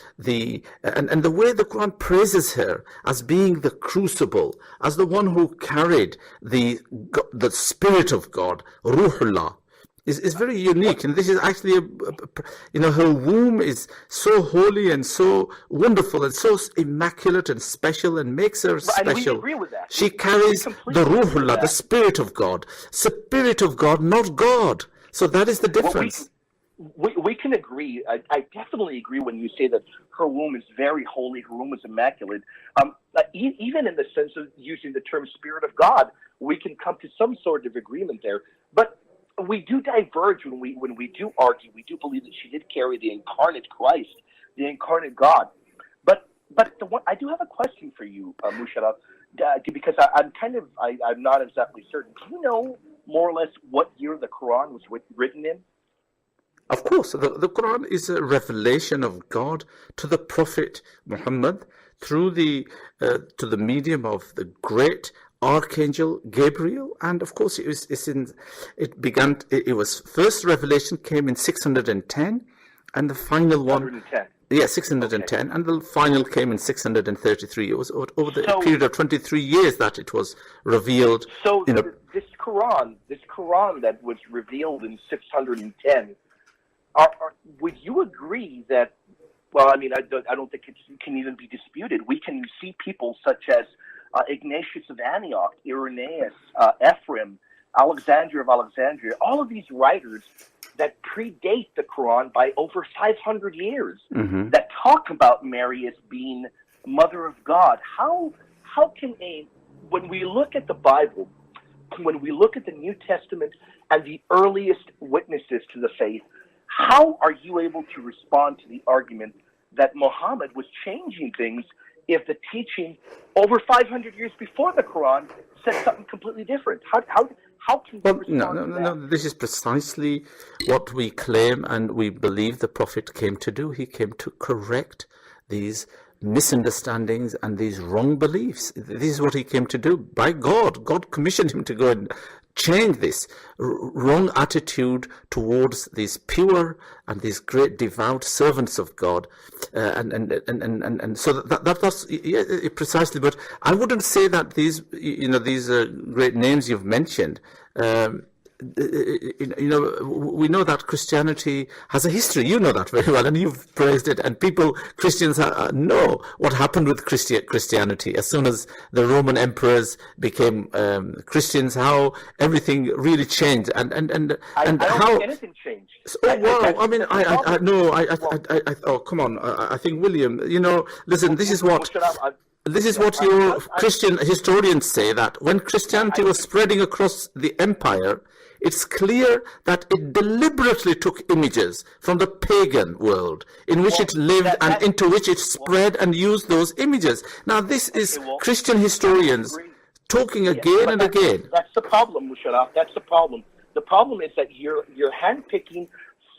[SPEAKER 2] and the way the Quran praises her as being the crucible, as the one who carried the Spirit of God, Ruhullah, is very unique. And this is actually her womb is so holy and so wonderful and so immaculate and special, and makes her special.
[SPEAKER 3] And we agree with that.
[SPEAKER 2] She carries the Ruhullah, the Spirit of God. Spirit of God, not God. So that is the difference.
[SPEAKER 3] We can agree. I definitely agree when you say that her womb is very holy, her womb is immaculate. Even in the sense of using the term Spirit of God, we can come to some sort of agreement there. But we do diverge when we do argue. We do believe that she did carry the incarnate Christ, the incarnate God. But I do have a question for you, Musharraf, because I'm not exactly certain. Do you know more or less what year the Quran was written in?
[SPEAKER 2] Of course, the Quran is a revelation of God to the Prophet Muhammad through to the medium of the great Archangel Gabriel, and of course it was first revelation came in 610, and the final one 610, and the final came in 633. It was over the period of 23 years that it was revealed.
[SPEAKER 3] So this Quran that was revealed in 610, would you agree that? Well, I mean, I don't think it can even be disputed. We can see people such as Ignatius of Antioch, Irenaeus, Ephraim, Alexander of Alexandria, all of these writers that predate the Quran by over 500 years, that talk about Mary as being Mother of God. How can when we look at the Bible, when we look at the New Testament and the earliest witnesses to the faith, how are you able to respond to the argument that Muhammad was changing things if the teaching over 500 years before the Quran said something completely different? How can you respond to that?
[SPEAKER 2] No, this is precisely what we claim and we believe the Prophet came to do. He came to correct these misunderstandings and these wrong beliefs. This is what he came to do by God. God commissioned him to go and change this wrong attitude towards these pure and these great devout servants of God, and so that's precisely. But I wouldn't say that these great names you've mentioned. We know that Christianity has a history. You know that very well, and you've praised it. And Christians know what happened with Christianity as soon as the Roman emperors became Christians. How everything really changed, and
[SPEAKER 3] I don't think anything changed.
[SPEAKER 2] Oh wow! I mean, oh come on! I think William. Listen. This is what. This is what your Christian historians say, that when Christianity was spreading across the empire, it's clear that it deliberately took images from the pagan world in which it lived and into which it spread and used those images. Now, this is Christian historians talking again and again.
[SPEAKER 3] That's the problem, Musharraf. That's the problem. The problem is that you're handpicking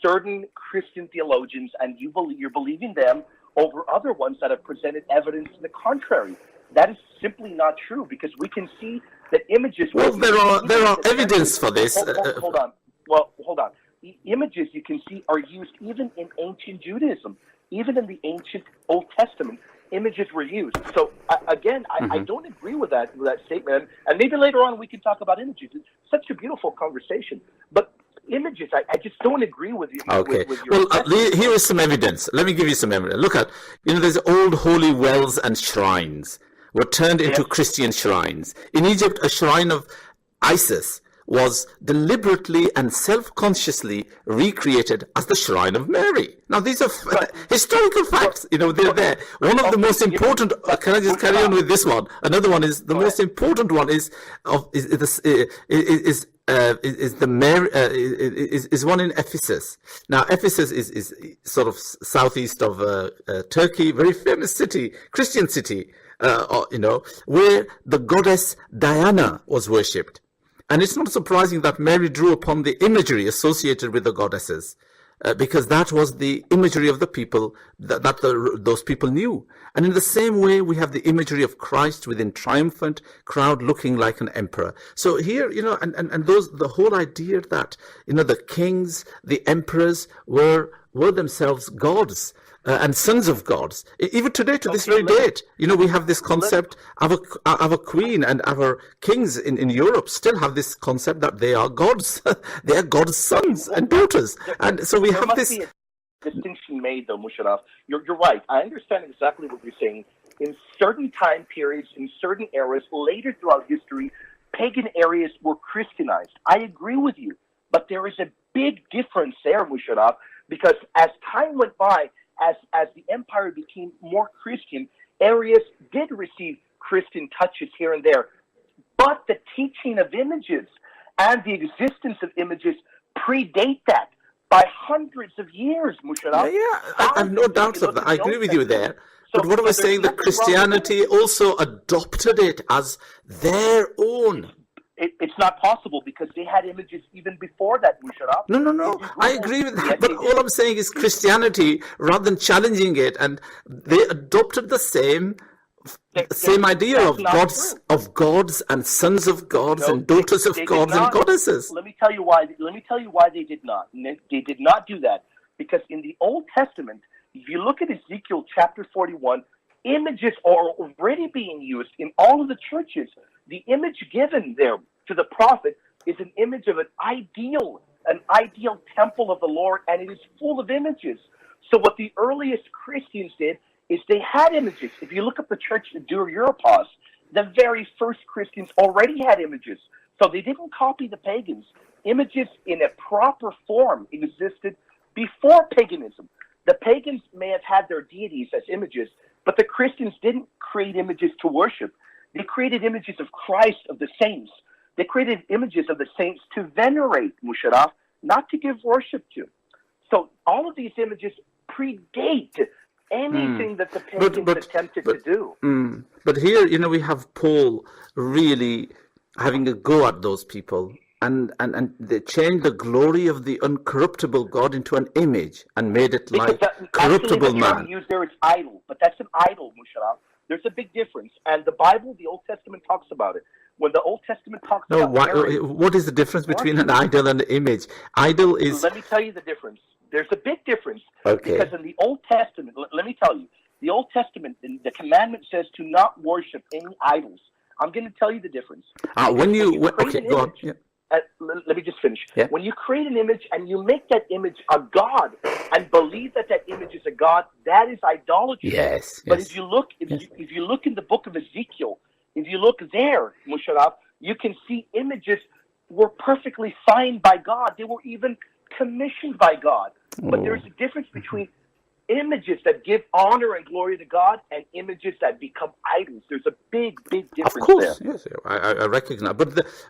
[SPEAKER 3] certain Christian theologians, and you're believing them over other ones that have presented evidence to the contrary. That is simply not true, because we can see that images...
[SPEAKER 2] Well, there are evidence for this.
[SPEAKER 3] Hold on. Well, hold on. The images you can see are used even in ancient Judaism. Even in the ancient Old Testament, images were used. So, again, I don't agree with that statement. And maybe later on we can talk about images. It's such a beautiful conversation. But images. I just don't agree with you.
[SPEAKER 2] Okay.
[SPEAKER 3] With your
[SPEAKER 2] Here is some evidence. Let me give you some evidence. Look at, there's old holy wells and shrines were turned into Christian shrines. In Egypt, a shrine of Isis was deliberately and self-consciously recreated as the shrine of Mary. Now, these are historical facts. They're there. One of the most important. Can I just carry on with this one? Another one is the most important one is one in Ephesus. Now, Ephesus is sort of southeast of Turkey, very famous city, Christian city, where the goddess Diana was worshipped. And it's not surprising that Mary drew upon the imagery associated with the goddesses, because that was the imagery of the people that those people knew. And in the same way, we have the imagery of Christ within triumphant crowd looking like an emperor. So here, the whole idea that, the kings, the emperors were themselves gods. And sons of gods. Even today, to this very date, we have this concept of a queen, and our kings in Europe still have this concept that they are gods. They are God's sons and daughters. And so we have this
[SPEAKER 3] distinction made, though, Musharraf. You're right. I understand exactly what you're saying. In certain time periods, in certain eras, later throughout history, pagan areas were Christianized. I agree with you. But there is a big difference there, Musharraf, because as time went by, as the empire became more Christian, areas did receive Christian touches here and there. But the teaching of images and the existence of images predate that by hundreds of years, Musharraf.
[SPEAKER 2] I have no doubts of that. I agree with you there. But what I was saying, that Christianity also adopted it as their own.
[SPEAKER 3] It's not possible, because they had images even before that, Musharraf.
[SPEAKER 2] No. I agree with that. But all I'm saying is Christianity, rather than challenging it, and they adopted the same idea of gods and sons of gods and daughters of gods and goddesses.
[SPEAKER 3] Let me tell you why. They did not. They did not do that, because in the Old Testament, if you look at Ezekiel chapter 41, images are already being used in all of the churches. The image given there to the prophet is an image of an ideal temple of the Lord, and it is full of images. So what the earliest Christians did is they had images. If you look up the church of Europos, the very first Christians already had images. So they didn't copy the pagans. Images in a proper form existed before paganism. The pagans may have had their deities as images, but the Christians didn't create images to worship. They created images of Christ, of the saints. They created images of the saints to venerate, Musharraf, not to give worship to. So all of these images predate anything that the pagans attempted to do.
[SPEAKER 2] But here, we have Paul really having a go at those people. And they changed the glory of the uncorruptible God into an image and made it like corruptible man.
[SPEAKER 3] Actually, the term used there is idol, but that's an idol, Musharraf. There's a big difference. And the Bible, the Old Testament, talks about it. When the Old Testament talks about
[SPEAKER 2] what is the difference between an idol and an image? Idol is...
[SPEAKER 3] Let me tell you the difference. There's a big difference.
[SPEAKER 2] Okay.
[SPEAKER 3] Because in the Old Testament, let me tell you, the Old Testament, the commandment says to not worship any idols. I'm going to tell you the difference.
[SPEAKER 2] Go on. Yeah.
[SPEAKER 3] Let me just finish.
[SPEAKER 2] Yeah.
[SPEAKER 3] When you create an image and you make that image a god and believe that image is a god, that is idolatry.
[SPEAKER 2] Yes.
[SPEAKER 3] But if you look, if you look in the book of Ezekiel, if you look there, Musharraf, you can see images were perfectly signed by God. They were even commissioned by God. But there's a difference between images that give honor and glory to God and images that become idols. There's a big difference there.
[SPEAKER 2] Of course, there. Yes, I recognize.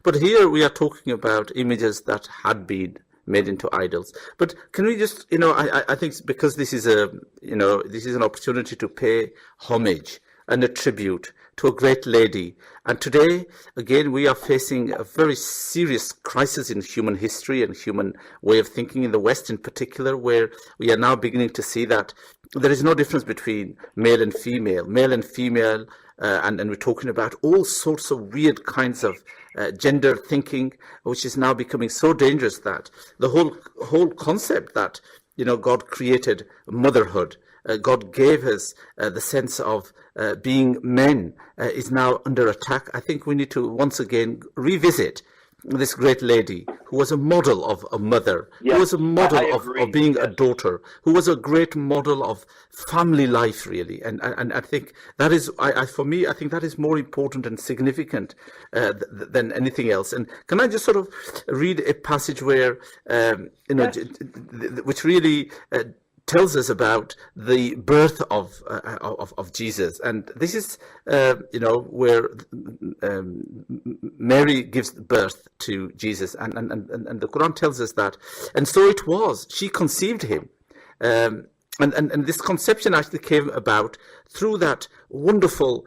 [SPEAKER 2] But here we are talking about images that had been made into idols. But can we just, I think because this is an opportunity to pay homage and a tribute to a great lady. And today, again, we are facing a very serious crisis in human history and human way of thinking in the West in particular, where we are now beginning to see that there is no difference between male and female, and we're talking about all sorts of weird kinds of gender thinking, which is now becoming so dangerous that the whole concept that, God created motherhood, God gave us the sense of being men is now under attack. I think we need to once again revisit this great lady who was a model of a mother,
[SPEAKER 3] Yes,
[SPEAKER 2] who was a model
[SPEAKER 3] I
[SPEAKER 2] of
[SPEAKER 3] agree.
[SPEAKER 2] being a
[SPEAKER 3] Yes.
[SPEAKER 2] daughter, who was a great model of family life, really. And I think that is, for me, I think that is more important and significant than anything else. And can I just sort of read a passage where,
[SPEAKER 3] Yes.
[SPEAKER 2] which really tells us about the birth of Jesus, and this is where Mary gives birth to Jesus, and the Quran tells us that, and so it was. She conceived him, and this conception actually came about through that wonderful,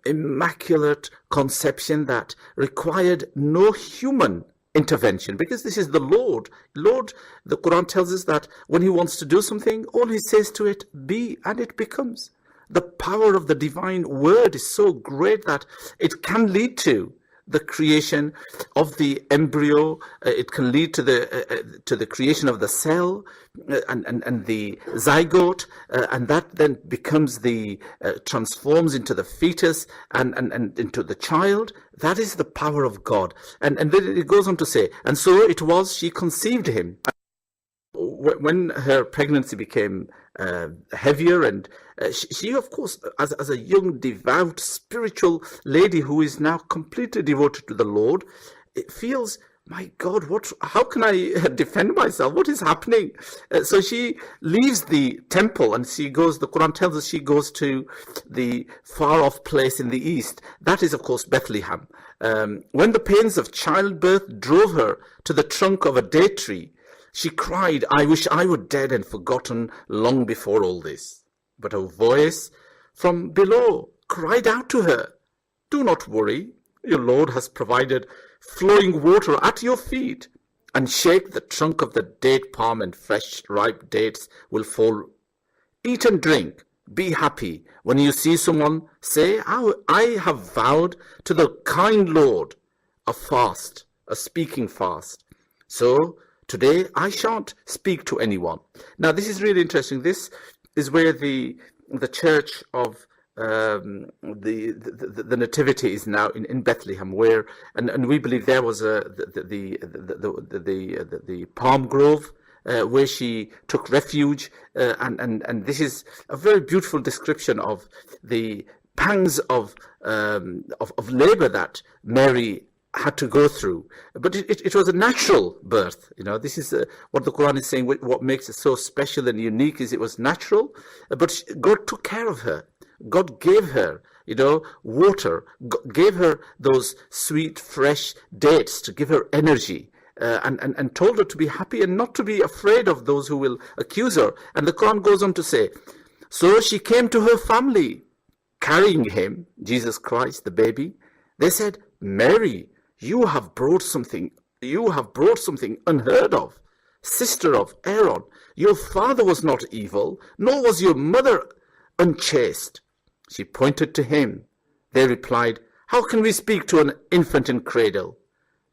[SPEAKER 2] immaculate conception that required no human intervention, because this is the Lord. The Quran tells us that when he wants to do something, all he says to it, be, and it becomes. The power of the divine word is so great that it can lead to the creation of the embryo. It can lead to the creation of the cell and the zygote, and that then becomes transforms into the fetus and into the child. That is the power of God. And then it goes on to say, and so it was, she conceived him. When her pregnancy became heavier, and she, of course, as a young, devout, spiritual lady who is now completely devoted to the Lord, it feels, my God, how can I defend myself? What is happening? So she leaves the temple and she goes, the Quran tells us she goes to the far off place in the east. That is, of course, Bethlehem. When the pains of childbirth drove her to the trunk of a date tree, she cried, I wish I were dead and forgotten long before all this. But a voice from below cried out to her, do not worry, your Lord has provided flowing water at your feet, and shake the trunk of the date palm and fresh ripe dates will fall. Eat and drink, be happy. When you see someone, say, I have vowed to the kind Lord a fast, a speaking fast. So today I shan't speak to anyone. Now this is really interesting. This is where the church of the nativity is now in Bethlehem, where and we believe there was the palm grove where she took refuge, and this is a very beautiful description of the pangs of labor that Mary had to go through, but it was a natural birth. This is what the Quran is saying. What makes it so special and unique is it was natural, but God took care of her. God gave her, water, gave her those sweet, fresh dates to give her energy, and told her to be happy and not to be afraid of those who will accuse her. And the Quran goes on to say, so she came to her family, carrying him, Jesus Christ, the baby. They said, Mary, you have brought something unheard of. Sister of Aaron, your father was not evil, nor was your mother unchaste. She pointed to him. They replied, how can we speak to an infant in cradle?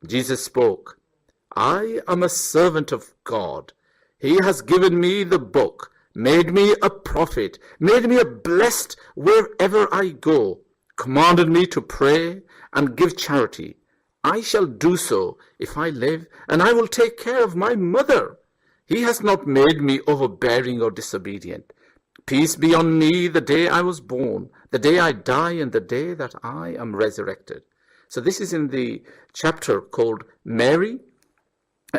[SPEAKER 2] Jesus spoke, I am a servant of God. He has given me the book, made me a prophet, made me a blessed wherever I go, commanded me to pray and give charity. I shall do so if I live, and I will take care of my mother. He has not made me overbearing or disobedient. Peace be on me the day I was born, the day I die, and the day that I am resurrected. So this is in the chapter called Mary,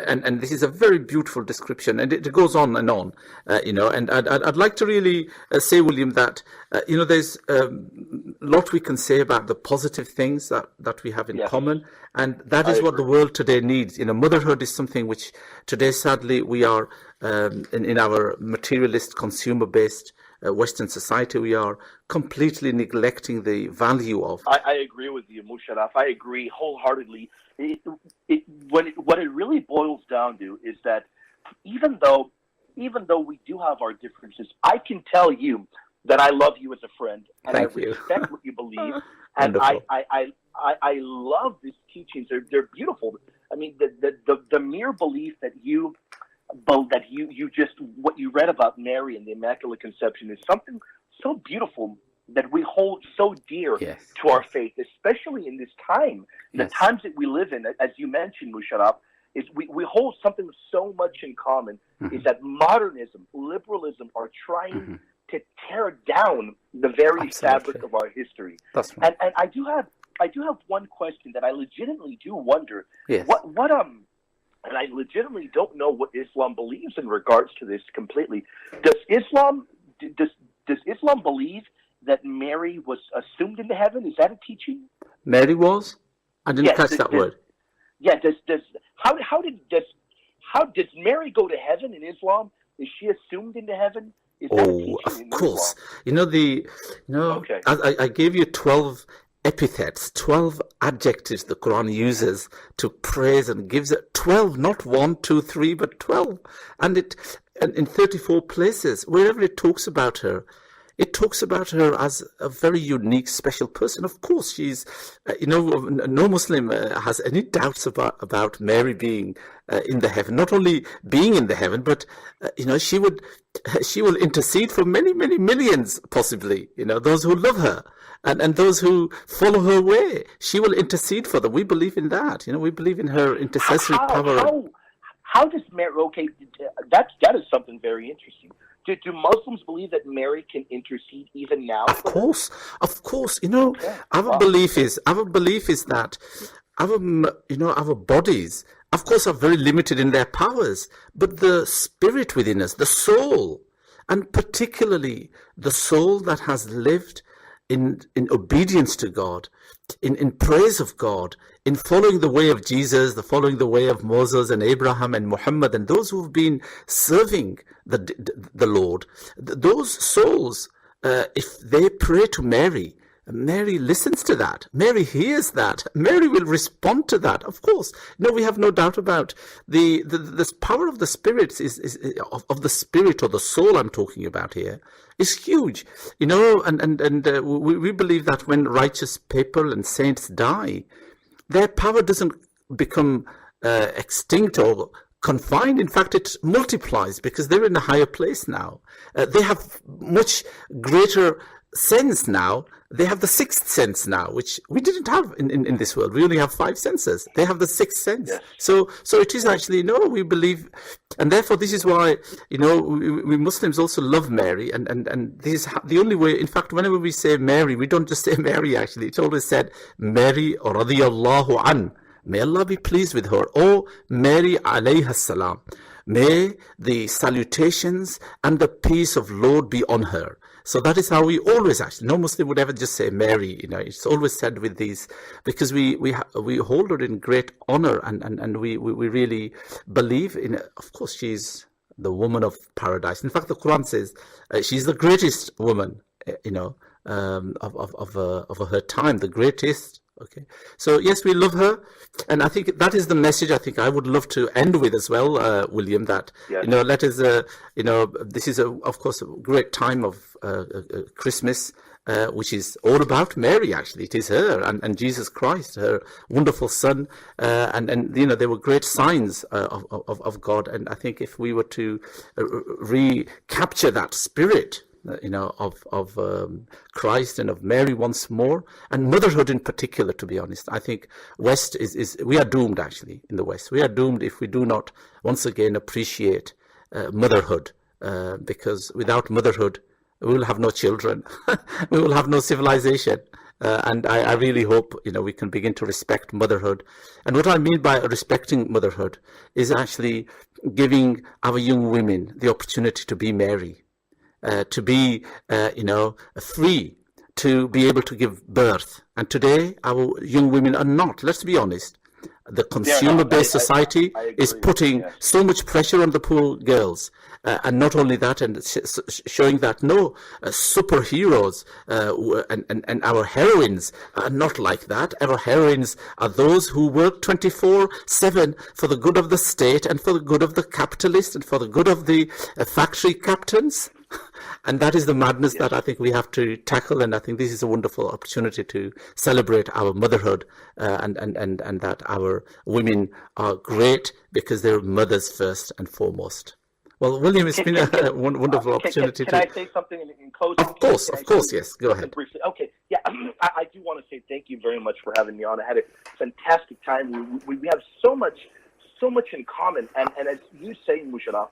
[SPEAKER 2] and this is a very beautiful description, and it goes on and on, and I'd like to really say, William, that there's a lot we can say about the positive things that we have in common, and that is what the world today needs. Motherhood is something which today, sadly, we are in our materialist, consumer-based Western society, we are completely neglecting the value of.
[SPEAKER 3] I agree with you, Musharraf. I agree wholeheartedly. What it really boils down to is that even though we do have our differences, I can tell you that I love you as a friend, and
[SPEAKER 2] Thank
[SPEAKER 3] I
[SPEAKER 2] you.
[SPEAKER 3] respect what you believe, and I love these teachings. They're beautiful. I mean, the mere belief that you just what you read about Mary and the Immaculate Conception is something so beautiful that we hold so dear to our faith, especially in this time. The times that we live in, as you mentioned, Musharraf, is we hold something so much in common, is that modernism, liberalism are trying to tear down the very fabric of our history.
[SPEAKER 2] That's right.
[SPEAKER 3] And I do have one question that I legitimately do wonder.
[SPEAKER 2] Yes.
[SPEAKER 3] And I legitimately don't know what Islam believes in regards to this completely. Does Islam believe that Mary was assumed into heaven? Is that a teaching?
[SPEAKER 2] Mary was? I didn't catch that word.
[SPEAKER 3] Yeah. How does Mary go to heaven in Islam? Is she assumed into heaven? Is that a teaching in
[SPEAKER 2] course.
[SPEAKER 3] Islam? Okay.
[SPEAKER 2] I gave you 12 epithets, 12 adjectives the Quran uses to praise, and gives it 12, not 1, 2, 3, but 12. And in 34 places, wherever it talks about her, it talks about her as a very unique, special person. Of course, she's, no Muslim has any doubts about Mary being in the heaven. Not only being in the heaven, but she will intercede for many, many millions, possibly. Those who love her and those who follow her way. She will intercede for them. We believe in that. We believe in her intercessory power.
[SPEAKER 3] How does Mary? Okay, that is something very interesting. Do Muslims believe that Mary can intercede even now?
[SPEAKER 2] Of course. Our belief is that our bodies, of course, are very limited in their powers, but the spirit within us, the soul, and particularly the soul that has lived in obedience to God, in praise of God, in following the way of Jesus, following the way of Moses and Abraham and Muhammad, and those who have been serving the Lord, those souls, if they pray to Mary, Mary listens to that. Mary hears that. Mary will respond to that. Of course, we have no doubt about the power of the Spirit of the Spirit, or the soul I'm talking about here, is huge. And we believe that when righteous people and saints die, their power doesn't become extinct or confined. In fact, it multiplies because they're in a higher place now. They have much greater sense now. They have the sixth sense now, which we didn't have in this world. We only have 5 senses. They have the sixth sense. Yes. So it is actually, we believe, and therefore this is why, we Muslims also love Mary, and this is the only way. In fact, whenever we say Mary, we don't just say Mary, actually. It's always said Mary, or radiyallahu an. May Allah be pleased with her. Or Mary alayha salam. May the salutations and the peace of Lord be on her. So that is how we always, actually, no Muslim would ever just say Mary. It's always said with these, because we hold her in great honor, and we really believe in. Of course, she's the woman of paradise. In fact, the Quran says she's the greatest woman, of her time, the greatest. Okay, so yes, we love her, and I think that is the message I think I would love to end with as well, William. That yes. Let us, this is of course a great time of Christmas, which is all about Mary. Actually, it is her and Jesus Christ, her wonderful Son, and there were great signs of God, and I think if we were to recapture that spirit, of Christ and of Mary once more, and motherhood in particular, to be honest. I think West we are doomed, actually, in the West. We are doomed if we do not once again appreciate motherhood, because without motherhood, we will have no children. We will have no civilization. And I really hope, we can begin to respect motherhood. And what I mean by respecting motherhood is actually giving our young women the opportunity to be Mary. To be, free to be able to give birth. And today, our young women are not. Let's be honest. The consumer-based society is putting so much pressure on the poor girls. And not only that, and showing that superheroes and our heroines are not like that. Our heroines are those who work 24/7 for the good of the state and for the good of the capitalists and for the good of the factory captains. And that is the madness that I think we have to tackle, and I think this is a wonderful opportunity to celebrate our motherhood, and that our women are great because they're mothers first and foremost. Well, William, it's been a wonderful opportunity.
[SPEAKER 3] Can I say something in closing?
[SPEAKER 2] Of course, yes. Go ahead.
[SPEAKER 3] Briefly. Okay, yeah. I do want to say thank you very much for having me on. I had a fantastic time. We have so much in common. And as you say, Musharraf,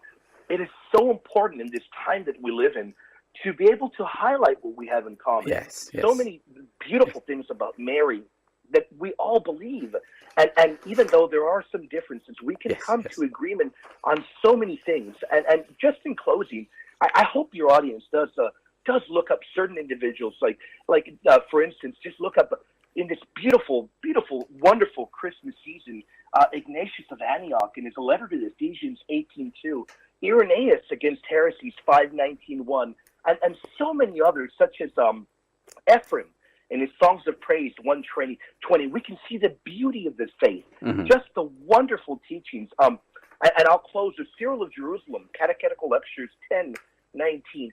[SPEAKER 3] it is so important in this time that we live in to be able to highlight what we have in common.
[SPEAKER 2] Yes.
[SPEAKER 3] So many beautiful things about Mary that we all believe. And even though there are some differences, we can come to agreement on so many things. And just in closing, I hope your audience does look up certain individuals, like for instance, just look up in this beautiful, wonderful Christmas season, Ignatius of Antioch in his letter to the Ephesians 18:2, Irenaeus against heresies 5:19:1, and so many others, such as Ephraim in his Songs of Praise 1:20. We can see the beauty of this faith, just the wonderful teachings. And I'll close with Cyril of Jerusalem, Catechetical Lectures 10:19.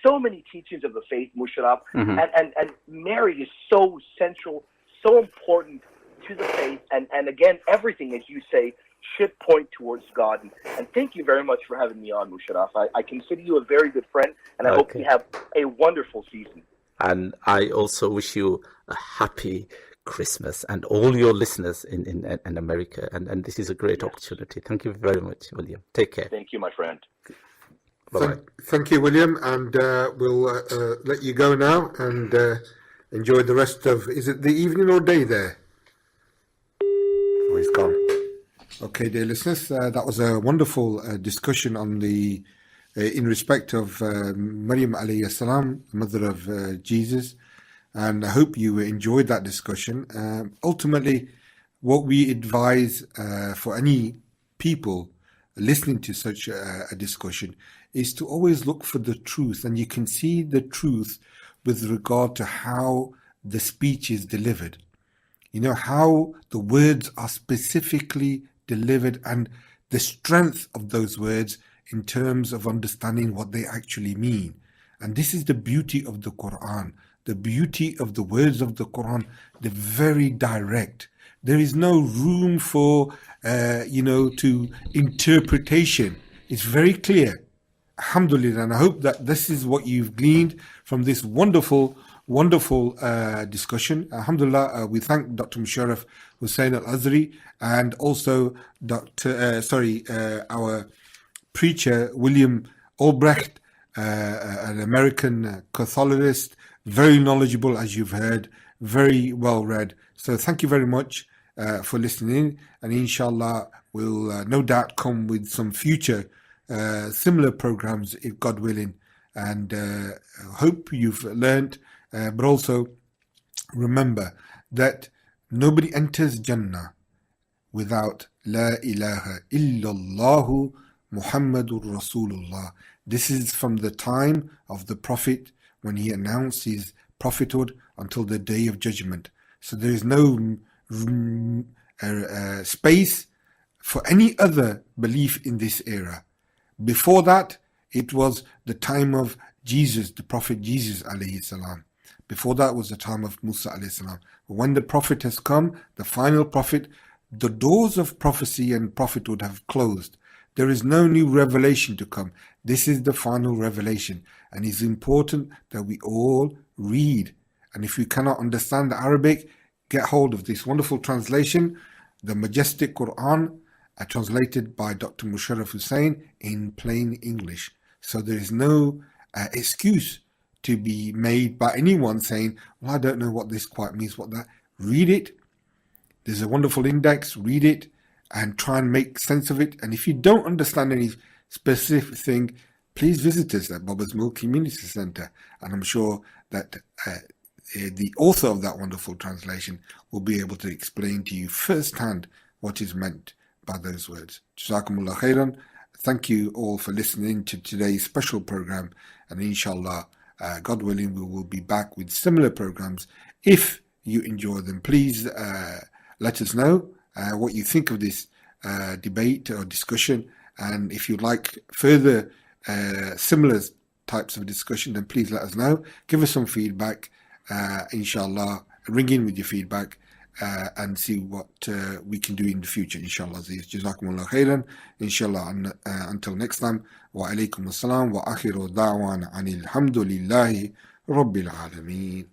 [SPEAKER 3] So many teachings of the faith, Musharraf, and Mary is so central, so important to the faith, and again, everything, as you say, should point towards God. And thank you very much for having me on, Musharraf. I consider you a very good friend, and I hope you have a wonderful season.
[SPEAKER 2] And I also wish you a happy Christmas and all your listeners in America. And this is a great opportunity. Thank you very much, William. Take care.
[SPEAKER 3] Thank you, my friend.
[SPEAKER 1] Thank you, William, and we'll let you go now and enjoy the rest of, is it the evening or day there? Oh, he's gone. Okay, dear listeners, that was a wonderful discussion on the in respect of Maryam alayhi salam, mother of Jesus, and I hope you enjoyed that discussion. Ultimately, what we advise for any people listening to such a discussion is to always look for the truth, and you can see the truth with regard to how the speech is delivered. You know, how the words are specifically delivered and the strength of those words in terms of understanding what they actually mean. And this is the beauty of the Quran, the beauty of the words of the Quran. They're very direct. There is no room for, to interpretation. It's very clear. Alhamdulillah, and I hope that this is what you've gleaned from this wonderful discussion. Alhamdulillah, we thank Dr. Musharraf Hussain Al-Azhari and also our preacher William Albrecht, an American Catholicist, very knowledgeable, as you've heard, very well read. So thank you very much for listening, and inshallah we'll no doubt come with some future similar programs, if God willing, and hope you've learned, but also remember that nobody enters Jannah without La ilaha illallah Muhammadur Rasulullah. This is from the time of the Prophet when he announced his prophethood until the Day of Judgment. So there is no space for any other belief in this era. Before that, it was the time of Jesus, the Prophet Jesus alayhi salam. Before that was the time of Musa alayhi salam. When the Prophet has come, the final Prophet, the doors of prophecy and prophethood have closed. There is no new revelation to come. This is the final revelation, and it's important that we all read. And if you cannot understand the Arabic, get hold of this wonderful translation, the Majestic Quran, translated by Dr. Musharraf Hussain in plain English. So there is no excuse to be made by anyone saying, well, I don't know what this quite means, what that. Read it. There's a wonderful index. Read it and try and make sense of it. And if you don't understand any specific thing, please visit us at Baba's Mill Community Centre. And I'm sure that the author of that wonderful translation will be able to explain to you firsthand what is meant by those words. Jazakumullah khairan. Thank you all for listening to today's special program, and inshallah, God willing, we will be back with similar programs. If you enjoy them, please let us know what you think of this debate or discussion, and if you'd like further similar types of discussion, then please let us know. Give us some feedback, inshallah. Ring in with your feedback and see what we can do in the future, inshallah. Jazakumullah khairan. Inshallah, until next time, wa alaikum assalam wa akhiru da'wana anil hamdulillahi rabbil alameen.